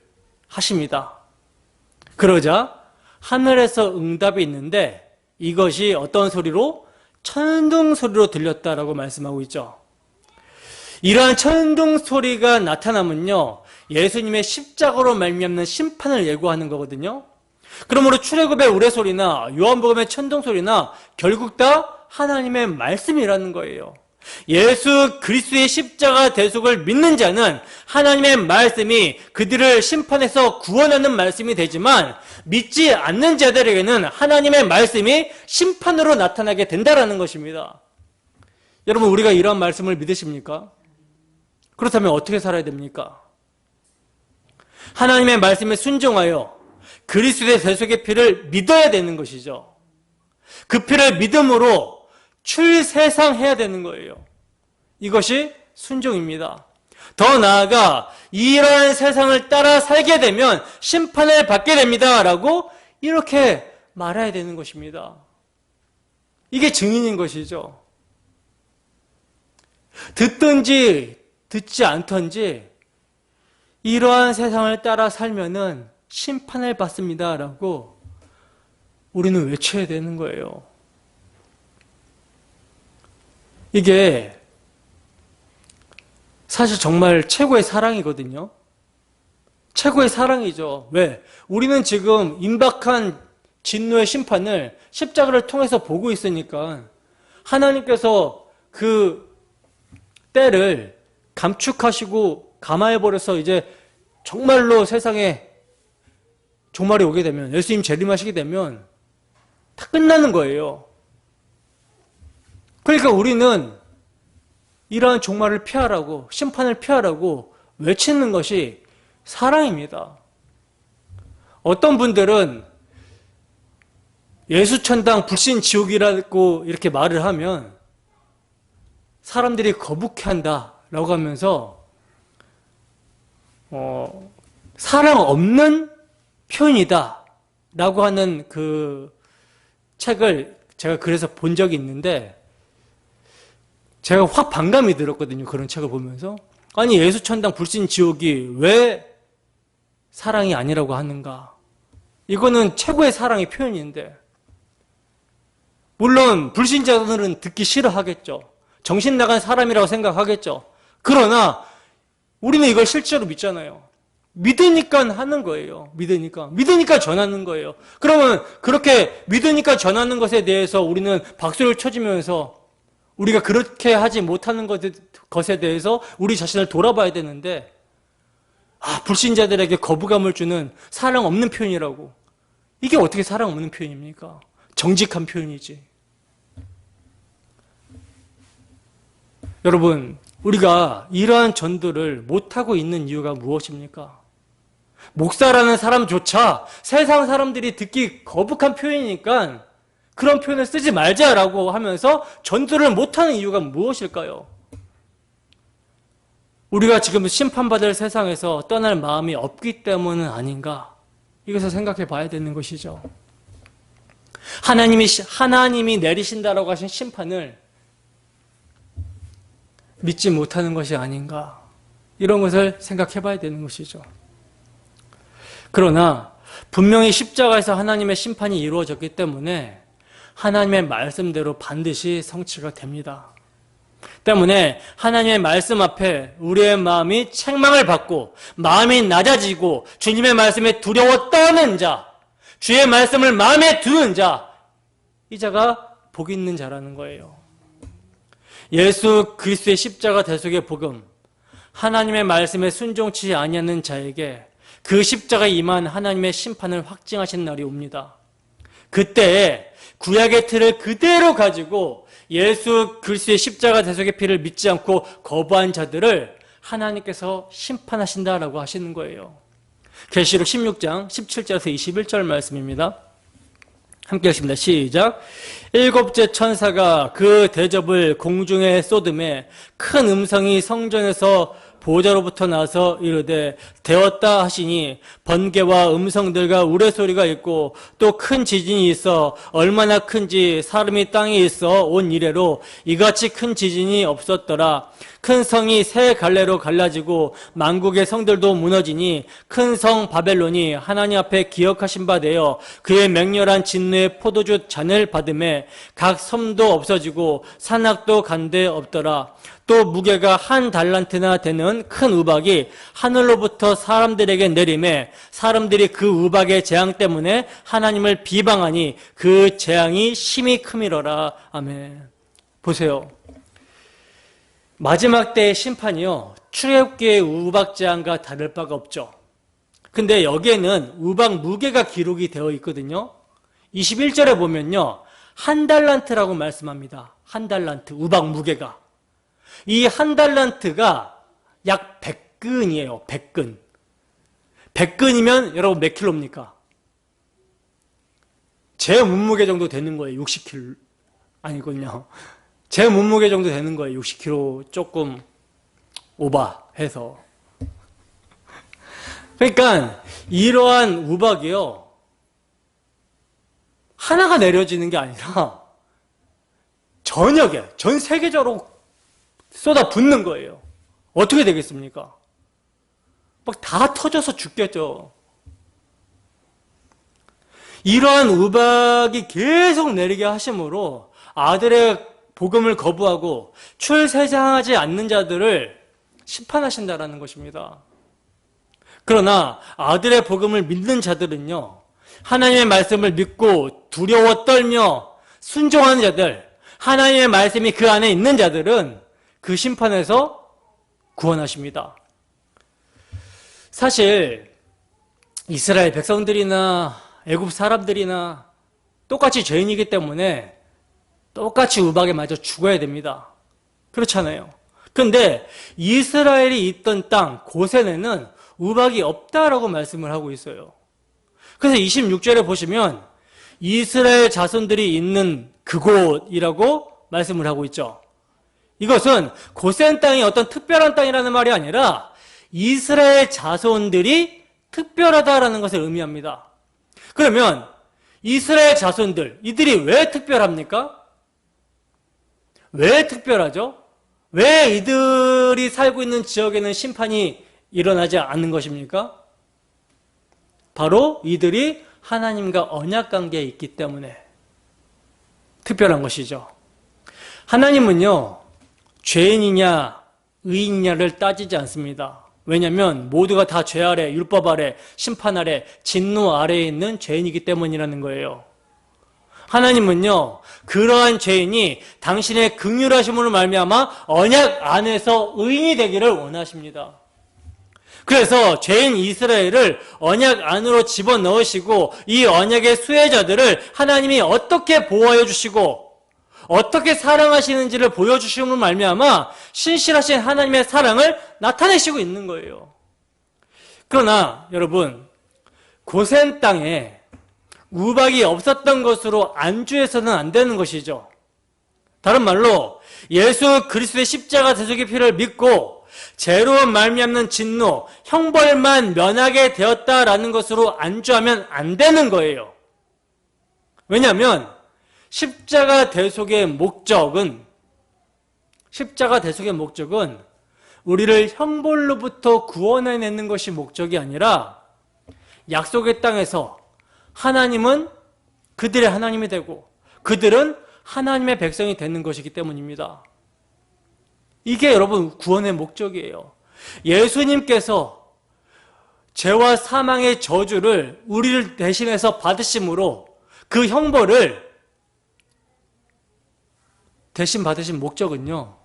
하십니다. 그러자 하늘에서 응답이 있는데 이것이 어떤 소리로? 천둥 소리로 들렸다라고 말씀하고 있죠. 이러한 천둥 소리가 나타나면요, 예수님의 십자가로 말미암는 심판을 예고하는 거거든요. 그러므로 출애굽의 우레소리나 요한복음의 천둥 소리나 결국 다 하나님의 말씀이라는 거예요. 예수 그리스도의 십자가 대속을 믿는 자는 하나님의 말씀이 그들을 심판해서 구원하는 말씀이 되지만, 믿지 않는 자들에게는 하나님의 말씀이 심판으로 나타나게 된다는 것입니다. 여러분, 우리가 이런 말씀을 믿으십니까? 그렇다면 어떻게 살아야 됩니까? 하나님의 말씀에 순종하여 그리스도의 대속의 피를 믿어야 되는 것이죠. 그 피를 믿음으로 출세상해야 되는 거예요. 이것이 순종입니다. 더 나아가 이러한 세상을 따라 살게 되면 심판을 받게 됩니다 라고 이렇게 말해야 되는 것입니다. 이게 증인인 것이죠. 듣든지 듣지 않던지 이러한 세상을 따라 살면은 심판을 받습니다 라고 우리는 외쳐야 되는 거예요. 이게 사실 정말 최고의 사랑이거든요. 최고의 사랑이죠. 왜? 우리는 지금 임박한 진노의 심판을 십자가를 통해서 보고 있으니까 하나님께서 그 때를 감축하시고 감화해버려서 이제 정말로 세상에 종말이 오게 되면, 예수님 재림하시게 되면 다 끝나는 거예요. 그러니까 우리는 이러한 종말을 피하라고, 심판을 피하라고 외치는 것이 사랑입니다. 어떤 분들은 예수천당 불신지옥이라고 이렇게 말을 하면 사람들이 거북해한다 라고 하면서 사랑 없는 표현이다 라고 하는 그 책을 제가 그래서 본 적이 있는데 제가 확 반감이 들었거든요. 그런 책을 보면서. 아니, 예수천당 불신지옥이 왜 사랑이 아니라고 하는가? 이거는 최고의 사랑의 표현인데, 물론 불신자들은 듣기 싫어하겠죠. 정신 나간 사람이라고 생각하겠죠. 그러나 우리는 이걸 실제로 믿잖아요. 믿으니까 하는 거예요. 믿으니까 전하는 거예요. 그러면 그렇게 믿으니까 전하는 것에 대해서 우리는 박수를 쳐주면서 우리가 그렇게 하지 못하는 것에 대해서 우리 자신을 돌아봐야 되는데, 불신자들에게 거부감을 주는 사랑 없는 표현이라고. 이게 어떻게 사랑 없는 표현입니까? 정직한 표현이지. 여러분, 우리가 이러한 전도를 못하고 있는 이유가 무엇입니까? 목사라는 사람조차 세상 사람들이 듣기 거북한 표현이니까 그런 표현을 쓰지 말자라고 하면서 전도를 못하는 이유가 무엇일까요? 우리가 지금 심판받을 세상에서 떠날 마음이 없기 때문은 아닌가? 이것을 생각해 봐야 되는 것이죠. 하나님이 내리신다라고 하신 심판을 믿지 못하는 것이 아닌가? 이런 것을 생각해 봐야 되는 것이죠. 그러나 분명히 십자가에서 하나님의 심판이 이루어졌기 때문에 하나님의 말씀대로 반드시 성취가 됩니다. 때문에 하나님의 말씀 앞에 우리의 마음이 책망을 받고 마음이 낮아지고 주님의 말씀에 두려워 떠는 자, 주의 말씀을 마음에 두는 자, 이 자가 복 있는 자라는 거예요. 예수 그리스도의 십자가 대속의 복음, 하나님의 말씀에 순종치 아니하는 자에게 그 십자가에 임한 하나님의 심판을 확증하신 날이 옵니다. 그때에 구약의 틀을 그대로 가지고 예수 그리스도의 십자가 대속의 피를 믿지 않고 거부한 자들을 하나님께서 심판하신다라고 하시는 거예요. 계시록 16장 17절에서 21절 말씀입니다. 함께 읽습니다. 시작. 일곱째 천사가 그 대접을 공중에 쏟음에 큰 음성이 성전에서 보좌로부터 나서 이르되 되었다 하시니 번개와 음성들과 우레소리가 있고 또 큰 지진이 있어 얼마나 큰지 사람이 땅에 있어 온 이래로 이같이 큰 지진이 없었더라. 큰 성이 세 갈래로 갈라지고 만국의 성들도 무너지니 큰 성 바벨론이 하나님 앞에 기억하신 바 되어 그의 맹렬한 진노의 포도주 잔을 받음에 각 섬도 없어지고 산악도 간데 없더라. 또 무게가 한 달란트나 되는 큰 우박이 하늘로부터 사람들에게 내림에 사람들이 그 우박의 재앙 때문에 하나님을 비방하니 그 재앙이 심히 크미러라. 아멘. 보세요. 마지막 때의 심판이요, 출애굽기의 우박 재앙과 다를 바가 없죠. 근데 여기에는 우박 무게가 기록이 되어 있거든요. 21절에 보면요, 한 달란트라고 말씀합니다. 한 달란트, 우박 무게가. 이 한 달란트가 약 100근이에요. 100근. 100근이면 여러분 몇 킬로입니까? 제 몸무게 정도 되는 거예요. 60킬로. 아니군요. 제 몸무게 정도 되는 거예요. 60kg 조금 오버해서. 그러니까 이러한 우박이요, 하나가 내려지는 게 아니라 전역에, 전 세계적으로 쏟아붓는 거예요. 어떻게 되겠습니까? 막 다 터져서 죽겠죠. 이러한 우박이 계속 내리게 하심으로 아들의 복음을 거부하고 출세상하지 않는 자들을 심판하신다라는 것입니다. 그러나 아들의 복음을 믿는 자들은요, 하나님의 말씀을 믿고 두려워 떨며 순종하는 자들, 하나님의 말씀이 그 안에 있는 자들은 그 심판에서 구원하십니다. 사실 이스라엘 백성들이나 애굽 사람들이나 똑같이 죄인이기 때문에 똑같이 우박에 맞아 죽어야 됩니다. 그렇잖아요. 그런데 이스라엘이 있던 땅 고센에는 우박이 없다라고 말씀을 하고 있어요. 그래서 26절에 보시면 이스라엘 자손들이 있는 그곳이라고 말씀을 하고 있죠. 이것은 고센 땅이 어떤 특별한 땅이라는 말이 아니라 이스라엘 자손들이 특별하다라는 것을 의미합니다. 그러면 이스라엘 자손들, 이들이 왜 특별합니까? 왜 특별하죠? 왜 이들이 살고 있는 지역에는 심판이 일어나지 않는 것입니까? 바로 이들이 하나님과 언약관계에 있기 때문에 특별한 것이죠. 하나님은요, 죄인이냐 의인이냐를 따지지 않습니다. 왜냐하면 모두가 다 죄 아래, 율법 아래, 심판 아래, 진노 아래에 있는 죄인이기 때문이라는 거예요. 하나님은요, 그러한 죄인이 당신의 긍휼하심으로 말미암아 언약 안에서 의인이 되기를 원하십니다. 그래서 죄인 이스라엘을 언약 안으로 집어넣으시고 이 언약의 수혜자들을 하나님이 어떻게 보호하여 주시고 어떻게 사랑하시는지를 보여주심으로 말미암아 신실하신 하나님의 사랑을 나타내시고 있는 거예요. 그러나 여러분, 고센 땅에 우박이 없었던 것으로 안주해서는 안 되는 것이죠. 다른 말로 예수 그리스도의 십자가 대속의 피를 믿고 죄로 말미암는 진노, 형벌만 면하게 되었다라는 것으로 안주하면 안 되는 거예요. 왜냐하면 십자가 대속의 목적은 우리를 형벌로부터 구원해내는 것이 목적이 아니라 약속의 땅에서 하나님은 그들의 하나님이 되고 그들은 하나님의 백성이 되는 것이기 때문입니다. 이게 여러분 구원의 목적이에요. 예수님께서 죄와 사망의 저주를 우리를 대신해서 받으심으로 그 형벌을 대신 받으신 목적은요,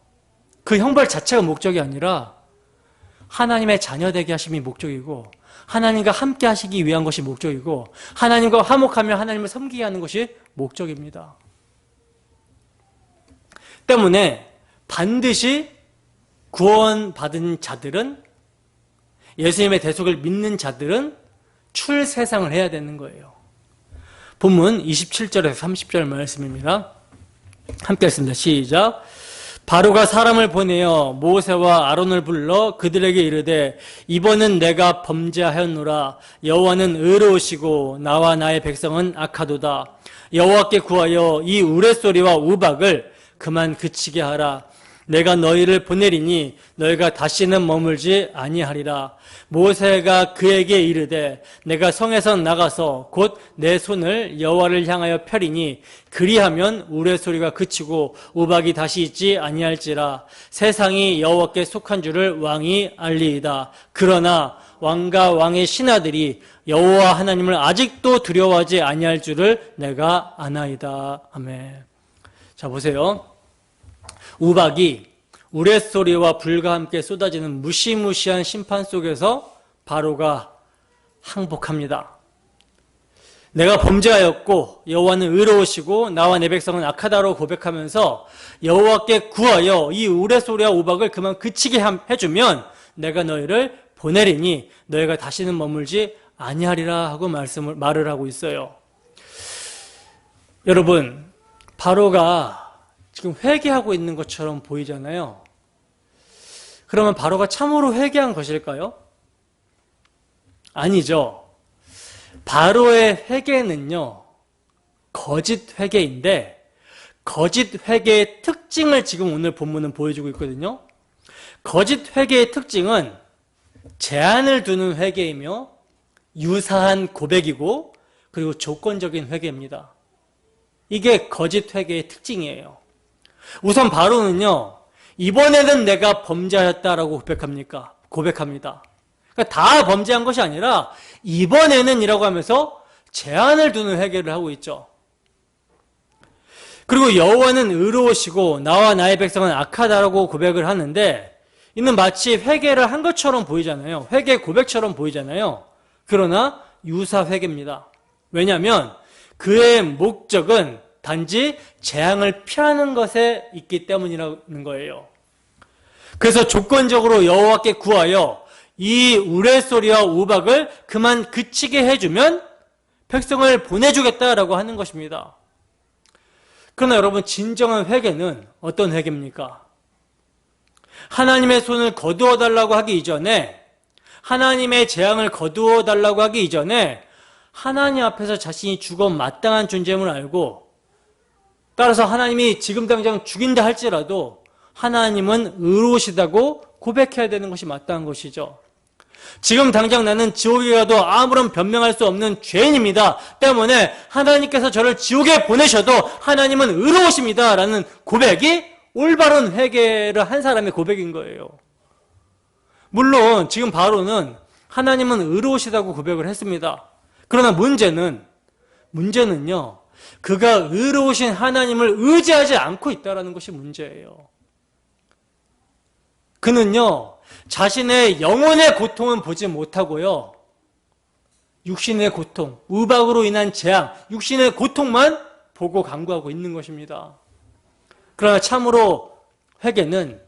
그 형벌 자체가 목적이 아니라 하나님의 자녀 되게 하심이 목적이고 하나님과 함께 하시기 위한 것이 목적이고 하나님과 화목하며 하나님을 섬기게 하는 것이 목적입니다. 때문에 반드시 구원받은 자들은, 예수님의 대속을 믿는 자들은 출세상을 해야 되는 거예요. 본문 27절에서 30절 말씀입니다. 함께 했습니다. 시작. 바로가 사람을 보내어 모세와 아론을 불러 그들에게 이르되 이번은 내가 범죄하였노라. 여호와는 의로우시고 나와 나의 백성은 악하도다. 여호와께 구하여 이 우레소리와 우박을 그만 그치게 하라. 내가 너희를 보내리니 너희가 다시는 머물지 아니하리라. 모세가 그에게 이르되 내가 성에서 나가서 곧 내 손을 여호와를 향하여 펴리니 그리하면 우레소리가 그치고 우박이 다시 있지 아니할지라. 세상이 여호와께 속한 줄을 왕이 알리이다. 그러나 왕과 왕의 신하들이 여호와 하나님을 아직도 두려워하지 아니할 줄을 내가 아나이다. 아멘. 자, 보세요. 우박이 우레소리와 불과 함께 쏟아지는 무시무시한 심판 속에서 바로가 항복합니다. 내가 범죄하였고 여호와는 의로우시고 나와 내 백성은 악하다로 고백하면서 여호와께 구하여 이 우레소리와 우박을 그만 그치게 해주면 내가 너희를 보내리니 너희가 다시는 머물지 아니하리라 하고 말을 하고 있어요. 여러분, 바로가 지금 회개하고 있는 것처럼 보이잖아요. 그러면 바로가 참으로 회개한 것일까요? 아니죠. 바로의 회개는요, 거짓 회개인데 거짓 회개의 특징을 지금 오늘 본문은 보여주고 있거든요. 거짓 회개의 특징은 제한을 두는 회개이며 유사한 고백이고 그리고 조건적인 회개입니다. 이게 거짓 회개의 특징이에요. 우선 바로는요, 이번에는 내가 범죄하였다라고 고백합니다. 그러니까 다 범죄한 것이 아니라 이번에는 이라고 하면서 제한을 두는 회개를 하고 있죠. 그리고 여호와는 의로우시고 나와 나의 백성은 악하다라고 고백을 하는데 이는 마치 회개를 한 것처럼 보이잖아요. 회개 고백처럼 보이잖아요. 그러나 유사 회개입니다. 왜냐하면 그의 목적은 단지 재앙을 피하는 것에 있기 때문이라는 거예요. 그래서 조건적으로 여호와께 구하여 이 우레소리와 우박을 그만 그치게 해주면 백성을 보내주겠다라고 하는 것입니다. 그러나 여러분, 진정한 회개는 어떤 회개입니까? 하나님의 손을 거두어 달라고 하기 이전에, 하나님의 재앙을 거두어 달라고 하기 이전에 하나님 앞에서 자신이 죽어 마땅한 존재임을 알고, 따라서 하나님이 지금 당장 죽인다 할지라도 하나님은 의로우시다고 고백해야 되는 것이 마땅한 것이죠. 지금 당장 나는 지옥에 가도 아무런 변명할 수 없는 죄인입니다. 때문에 하나님께서 저를 지옥에 보내셔도 하나님은 의로우십니다. 라는 고백이 올바른 회개를 한 사람의 고백인 거예요. 물론 지금 바로는 하나님은 의로우시다고 고백을 했습니다. 그러나 문제는요, 그가 의로우신 하나님을 의지하지 않고 있다는 것이 문제예요. 그는요, 자신의 영혼의 고통은 보지 못하고요, 육신의 고통, 우박으로 인한 재앙, 육신의 고통만 보고 간구하고 있는 것입니다. 그러나 참으로 회개는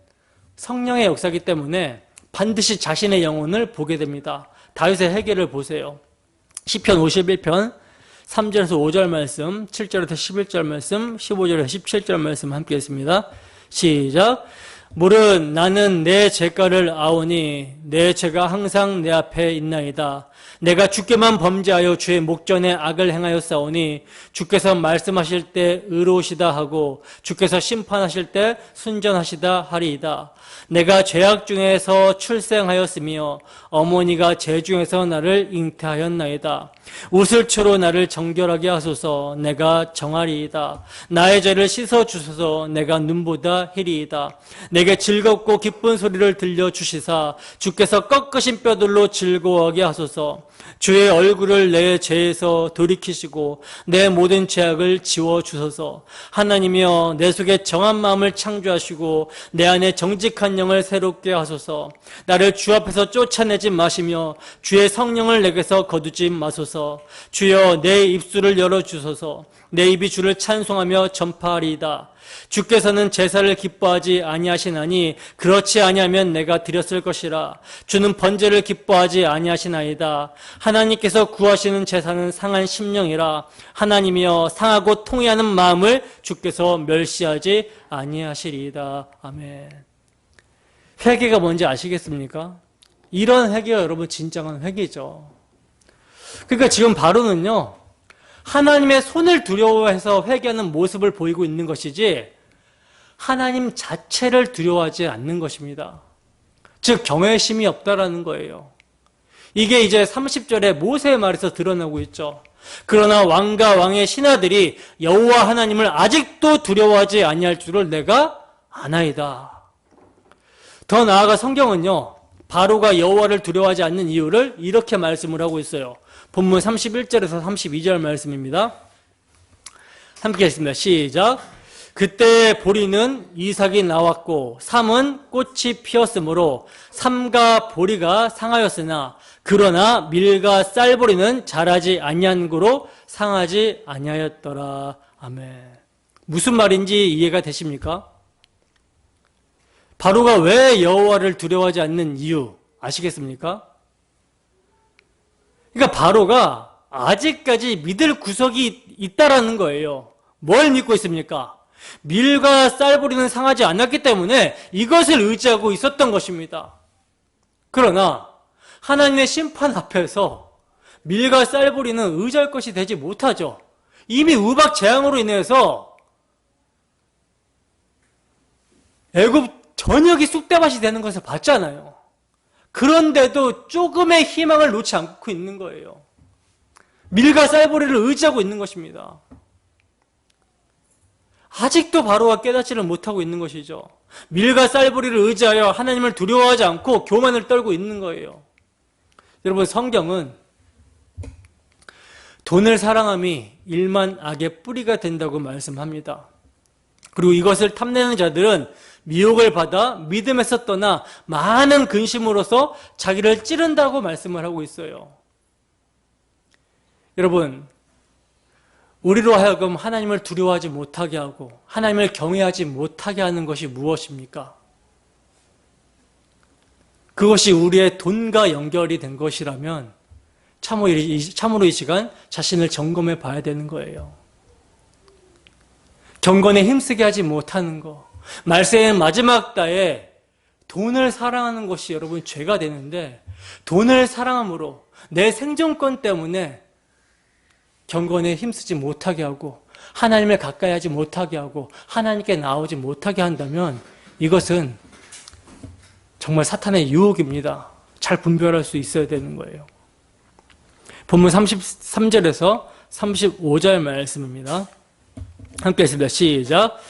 성령의 역사이기 때문에 반드시 자신의 영혼을 보게 됩니다. 다윗의 회개를 보세요. 시편 51편 3절에서 5절 말씀, 7절에서 11절 말씀, 15절에서 17절 말씀 함께 했습니다. 시작. 물은 나는 내 죄가를 아오니 내 죄가 항상 내 앞에 있나이다. 내가 주께만 범죄하여 주의 목전에 악을 행하였사오니 주께서 말씀하실 때 의로우시다 하고 주께서 심판하실 때 순전하시다 하리이다. 내가 죄악 중에서 출생하였으며 어머니가 죄 중에서 나를 잉태하였나이다. 웃을초로 나를 정결하게 하소서. 내가 정하리이다. 나의 죄를 씻어주소서. 내가 눈보다 희리이다. 내게 즐겁고 기쁜 소리를 들려주시사 주께서 꺾으신 뼈들로 즐거워하게 하소서. 주의 얼굴을 내 죄에서 돌이키시고 내 모든 죄악을 지워주소서. 하나님이여, 내 속에 정한 마음을 창조하시고 내 안에 정직한 영을 새롭게 하소서. 나를 주 앞에서 쫓아내지 마시며 주의 성령을 내게서 거두지 마소서. 주여, 내 입술을 열어주소서. 내 입이 주를 찬송하며 전파하리이다. 주께서는 제사를 기뻐하지 아니하시나니 그렇지 아니하면 내가 드렸을 것이라. 주는 번제를 기뻐하지 아니하시나이다. 하나님께서 구하시는 제사는 상한 심령이라. 하나님이여, 상하고 통회하는 마음을 주께서 멸시하지 아니하시리이다. 아멘. 회개가 뭔지 아시겠습니까? 이런 회개가 여러분 진정한 회개죠. 그러니까 지금 바로는요, 하나님의 손을 두려워해서 회개하는 모습을 보이고 있는 것이지 하나님 자체를 두려워하지 않는 것입니다. 즉 경외심이 없다라는 거예요. 이게 이제 30절에 모세의 말에서 드러나고 있죠. 그러나 왕과 왕의 신하들이 여호와 하나님을 아직도 두려워하지 아니할 줄을 내가 아나이다. 더 나아가 성경은요, 바로가 여호와를 두려워하지 않는 이유를 이렇게 말씀을 하고 있어요. 본문 31절에서 32절 말씀입니다. 함께 했습니다. 시작. 그때 보리는 이삭이 나왔고 삼은 꽃이 피었으므로 삼과 보리가 상하였으나 그러나 밀과 쌀보리는 자라지 아니한 고로 상하지 아니하였더라. 아멘. 무슨 말인지 이해가 되십니까? 바로가 왜 여호와를 두려워하지 않는 이유 아시겠습니까? 그러니까 바로가 아직까지 믿을 구석이 있다라는 거예요. 뭘 믿고 있습니까? 밀과 쌀보리는 상하지 않았기 때문에 이것을 의지하고 있었던 것입니다. 그러나 하나님의 심판 앞에서 밀과 쌀보리는 의지할 것이 되지 못하죠. 이미 우박 재앙으로 인해서 애굽 저녁이 쑥대밭이 되는 것을 봤잖아요. 그런데도 조금의 희망을 놓지 않고 있는 거예요. 밀과 쌀보리를 의지하고 있는 것입니다. 아직도 바로가 깨닫지를 못하고 있는 것이죠. 밀과 쌀보리를 의지하여 하나님을 두려워하지 않고 교만을 떨고 있는 거예요. 여러분, 성경은 돈을 사랑함이 일만 악의 뿌리가 된다고 말씀합니다. 그리고 이것을 탐내는 자들은 미혹을 받아 믿음에서 떠나 많은 근심으로써 자기를 찌른다고 말씀을 하고 있어요. 여러분, 우리로 하여금 하나님을 두려워하지 못하게 하고 하나님을 경외하지 못하게 하는 것이 무엇입니까? 그것이 우리의 돈과 연결이 된 것이라면 참으로 이 시간 자신을 점검해 봐야 되는 거예요. 경건에 힘쓰게 하지 못하는 것, 말세의 마지막 때에 돈을 사랑하는 것이 여러분 죄가 되는데, 돈을 사랑함으로 내 생존권 때문에 경건에 힘쓰지 못하게 하고 하나님을 가까이 하지 못하게 하고 하나님께 나오지 못하게 한다면 이것은 정말 사탄의 유혹입니다. 잘 분별할 수 있어야 되는 거예요. 본문 33절에서 35절 말씀입니다. 함께 읽습니다. 시작.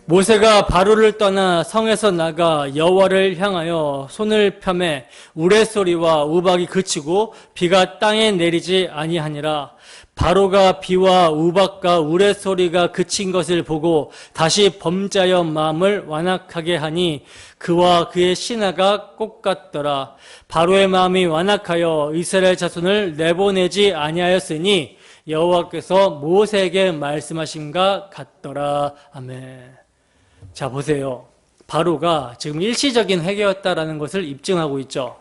모세가 바로를 떠나 성에서 나가 여호와를 향하여 손을 펴매 우레소리와 우박이 그치고 비가 땅에 내리지 아니하니라. 바로가 비와 우박과 우레소리가 그친 것을 보고 다시 범죄하여 마음을 완악하게 하니 그와 그의 신하가 꽃같더라. 바로의 마음이 완악하여 이스라엘 자손을 내보내지 아니하였으니 여호와께서 모세에게 말씀하신가 같더라. 아멘. 자, 보세요. 바로가 지금 일시적인 회개였다라는 것을 입증하고 있죠.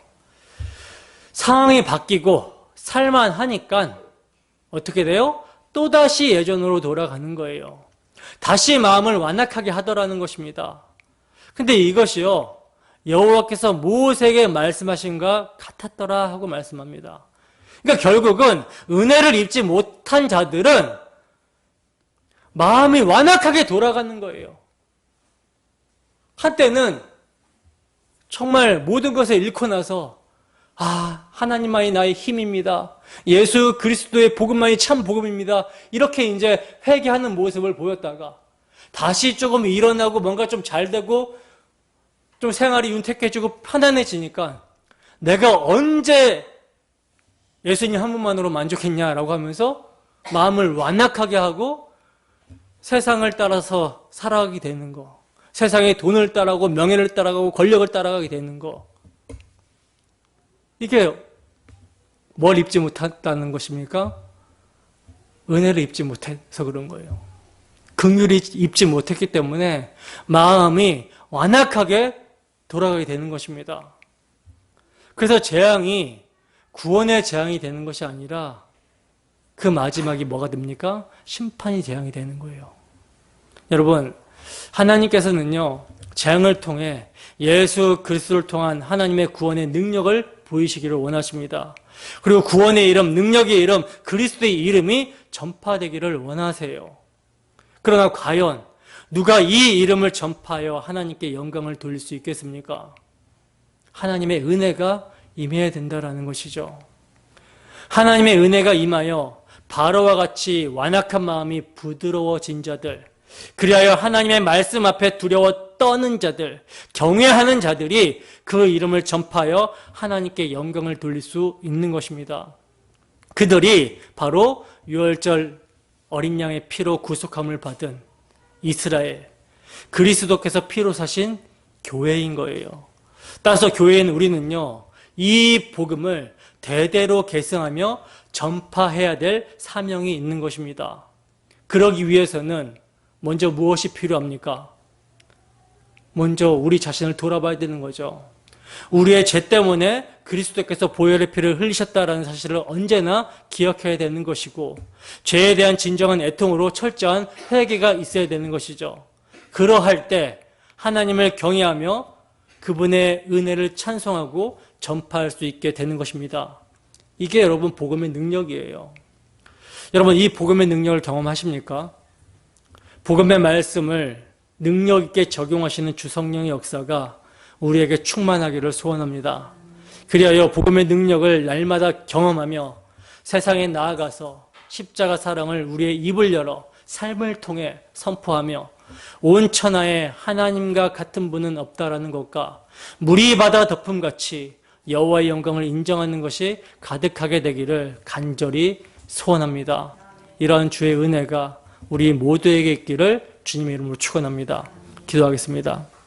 상황이 바뀌고 살만하니까 어떻게 돼요? 또다시 예전으로 돌아가는 거예요. 다시 마음을 완악하게 하더라는 것입니다. 근데 이것이요, 여호와께서 모세에게 말씀하신가 같았더라 하고 말씀합니다. 그러니까 결국은 은혜를 입지 못한 자들은 마음이 완악하게 돌아가는 거예요. 한때는 정말 모든 것을 잃고 나서 하나님만이 나의 힘입니다. 예수 그리스도의 복음만이 참 복음입니다. 이렇게 이제 회개하는 모습을 보였다가 다시 조금 일어나고 뭔가 좀 잘되고 좀 생활이 윤택해지고 편안해지니까 내가 언제 예수님 한 분만으로 만족했냐라고 하면서 마음을 완악하게 하고 세상을 따라서 살아가게 되는 거, 세상의 돈을 따라가고 명예를 따라가고 권력을 따라가게 되는 거, 이게 뭘 입지 못했다는 것입니까? 은혜를 입지 못해서 그런 거예요. 긍휼을 입지 못했기 때문에 마음이 완악하게 돌아가게 되는 것입니다. 그래서 재앙이 구원의 재앙이 되는 것이 아니라 그 마지막이 뭐가 됩니까? 심판이 재앙이 되는 거예요. 여러분, 하나님께서는요, 재앙을 통해 예수 그리스도를 통한 하나님의 구원의 능력을 보이시기를 원하십니다. 그리고 구원의 이름, 능력의 이름, 그리스도의 이름이 전파되기를 원하세요. 그러나 과연 누가 이 이름을 전파하여 하나님께 영광을 돌릴 수 있겠습니까? 하나님의 은혜가 임해야 된다는 것이죠. 하나님의 은혜가 임하여 바로와 같이 완악한 마음이 부드러워진 자들, 그리하여 하나님의 말씀 앞에 두려워 떠는 자들, 경외하는 자들이 그 이름을 전파하여 하나님께 영광을 돌릴 수 있는 것입니다. 그들이 바로 유월절 어린 양의 피로 구속함을 받은 이스라엘, 그리스도께서 피로 사신 교회인 거예요. 따라서 교회인 우리는요, 이 복음을 대대로 계승하며 전파해야 될 사명이 있는 것입니다. 그러기 위해서는 먼저 무엇이 필요합니까? 먼저 우리 자신을 돌아봐야 되는 거죠. 우리의 죄 때문에 그리스도께서 보혈의 피를 흘리셨다는 사실을 언제나 기억해야 되는 것이고, 죄에 대한 진정한 애통으로 철저한 회개가 있어야 되는 것이죠. 그러할 때 하나님을 경외하며 그분의 은혜를 찬송하고 전파할 수 있게 되는 것입니다. 이게 여러분 복음의 능력이에요. 여러분, 이 복음의 능력을 경험하십니까? 복음의 말씀을 능력 있게 적용하시는 주 성령의 역사가 우리에게 충만하기를 소원합니다. 그리하여 복음의 능력을 날마다 경험하며 세상에 나아가서 십자가 사랑을 우리의 입을 열어 삶을 통해 선포하며 온 천하에 하나님과 같은 분은 없다라는 것과 물이 바다 덮음같이 여호와의 영광을 인정하는 것이 가득하게 되기를 간절히 소원합니다. 이러한 주의 은혜가 우리 모두에게 있기를 주님의 이름으로 축원합니다. 기도하겠습니다.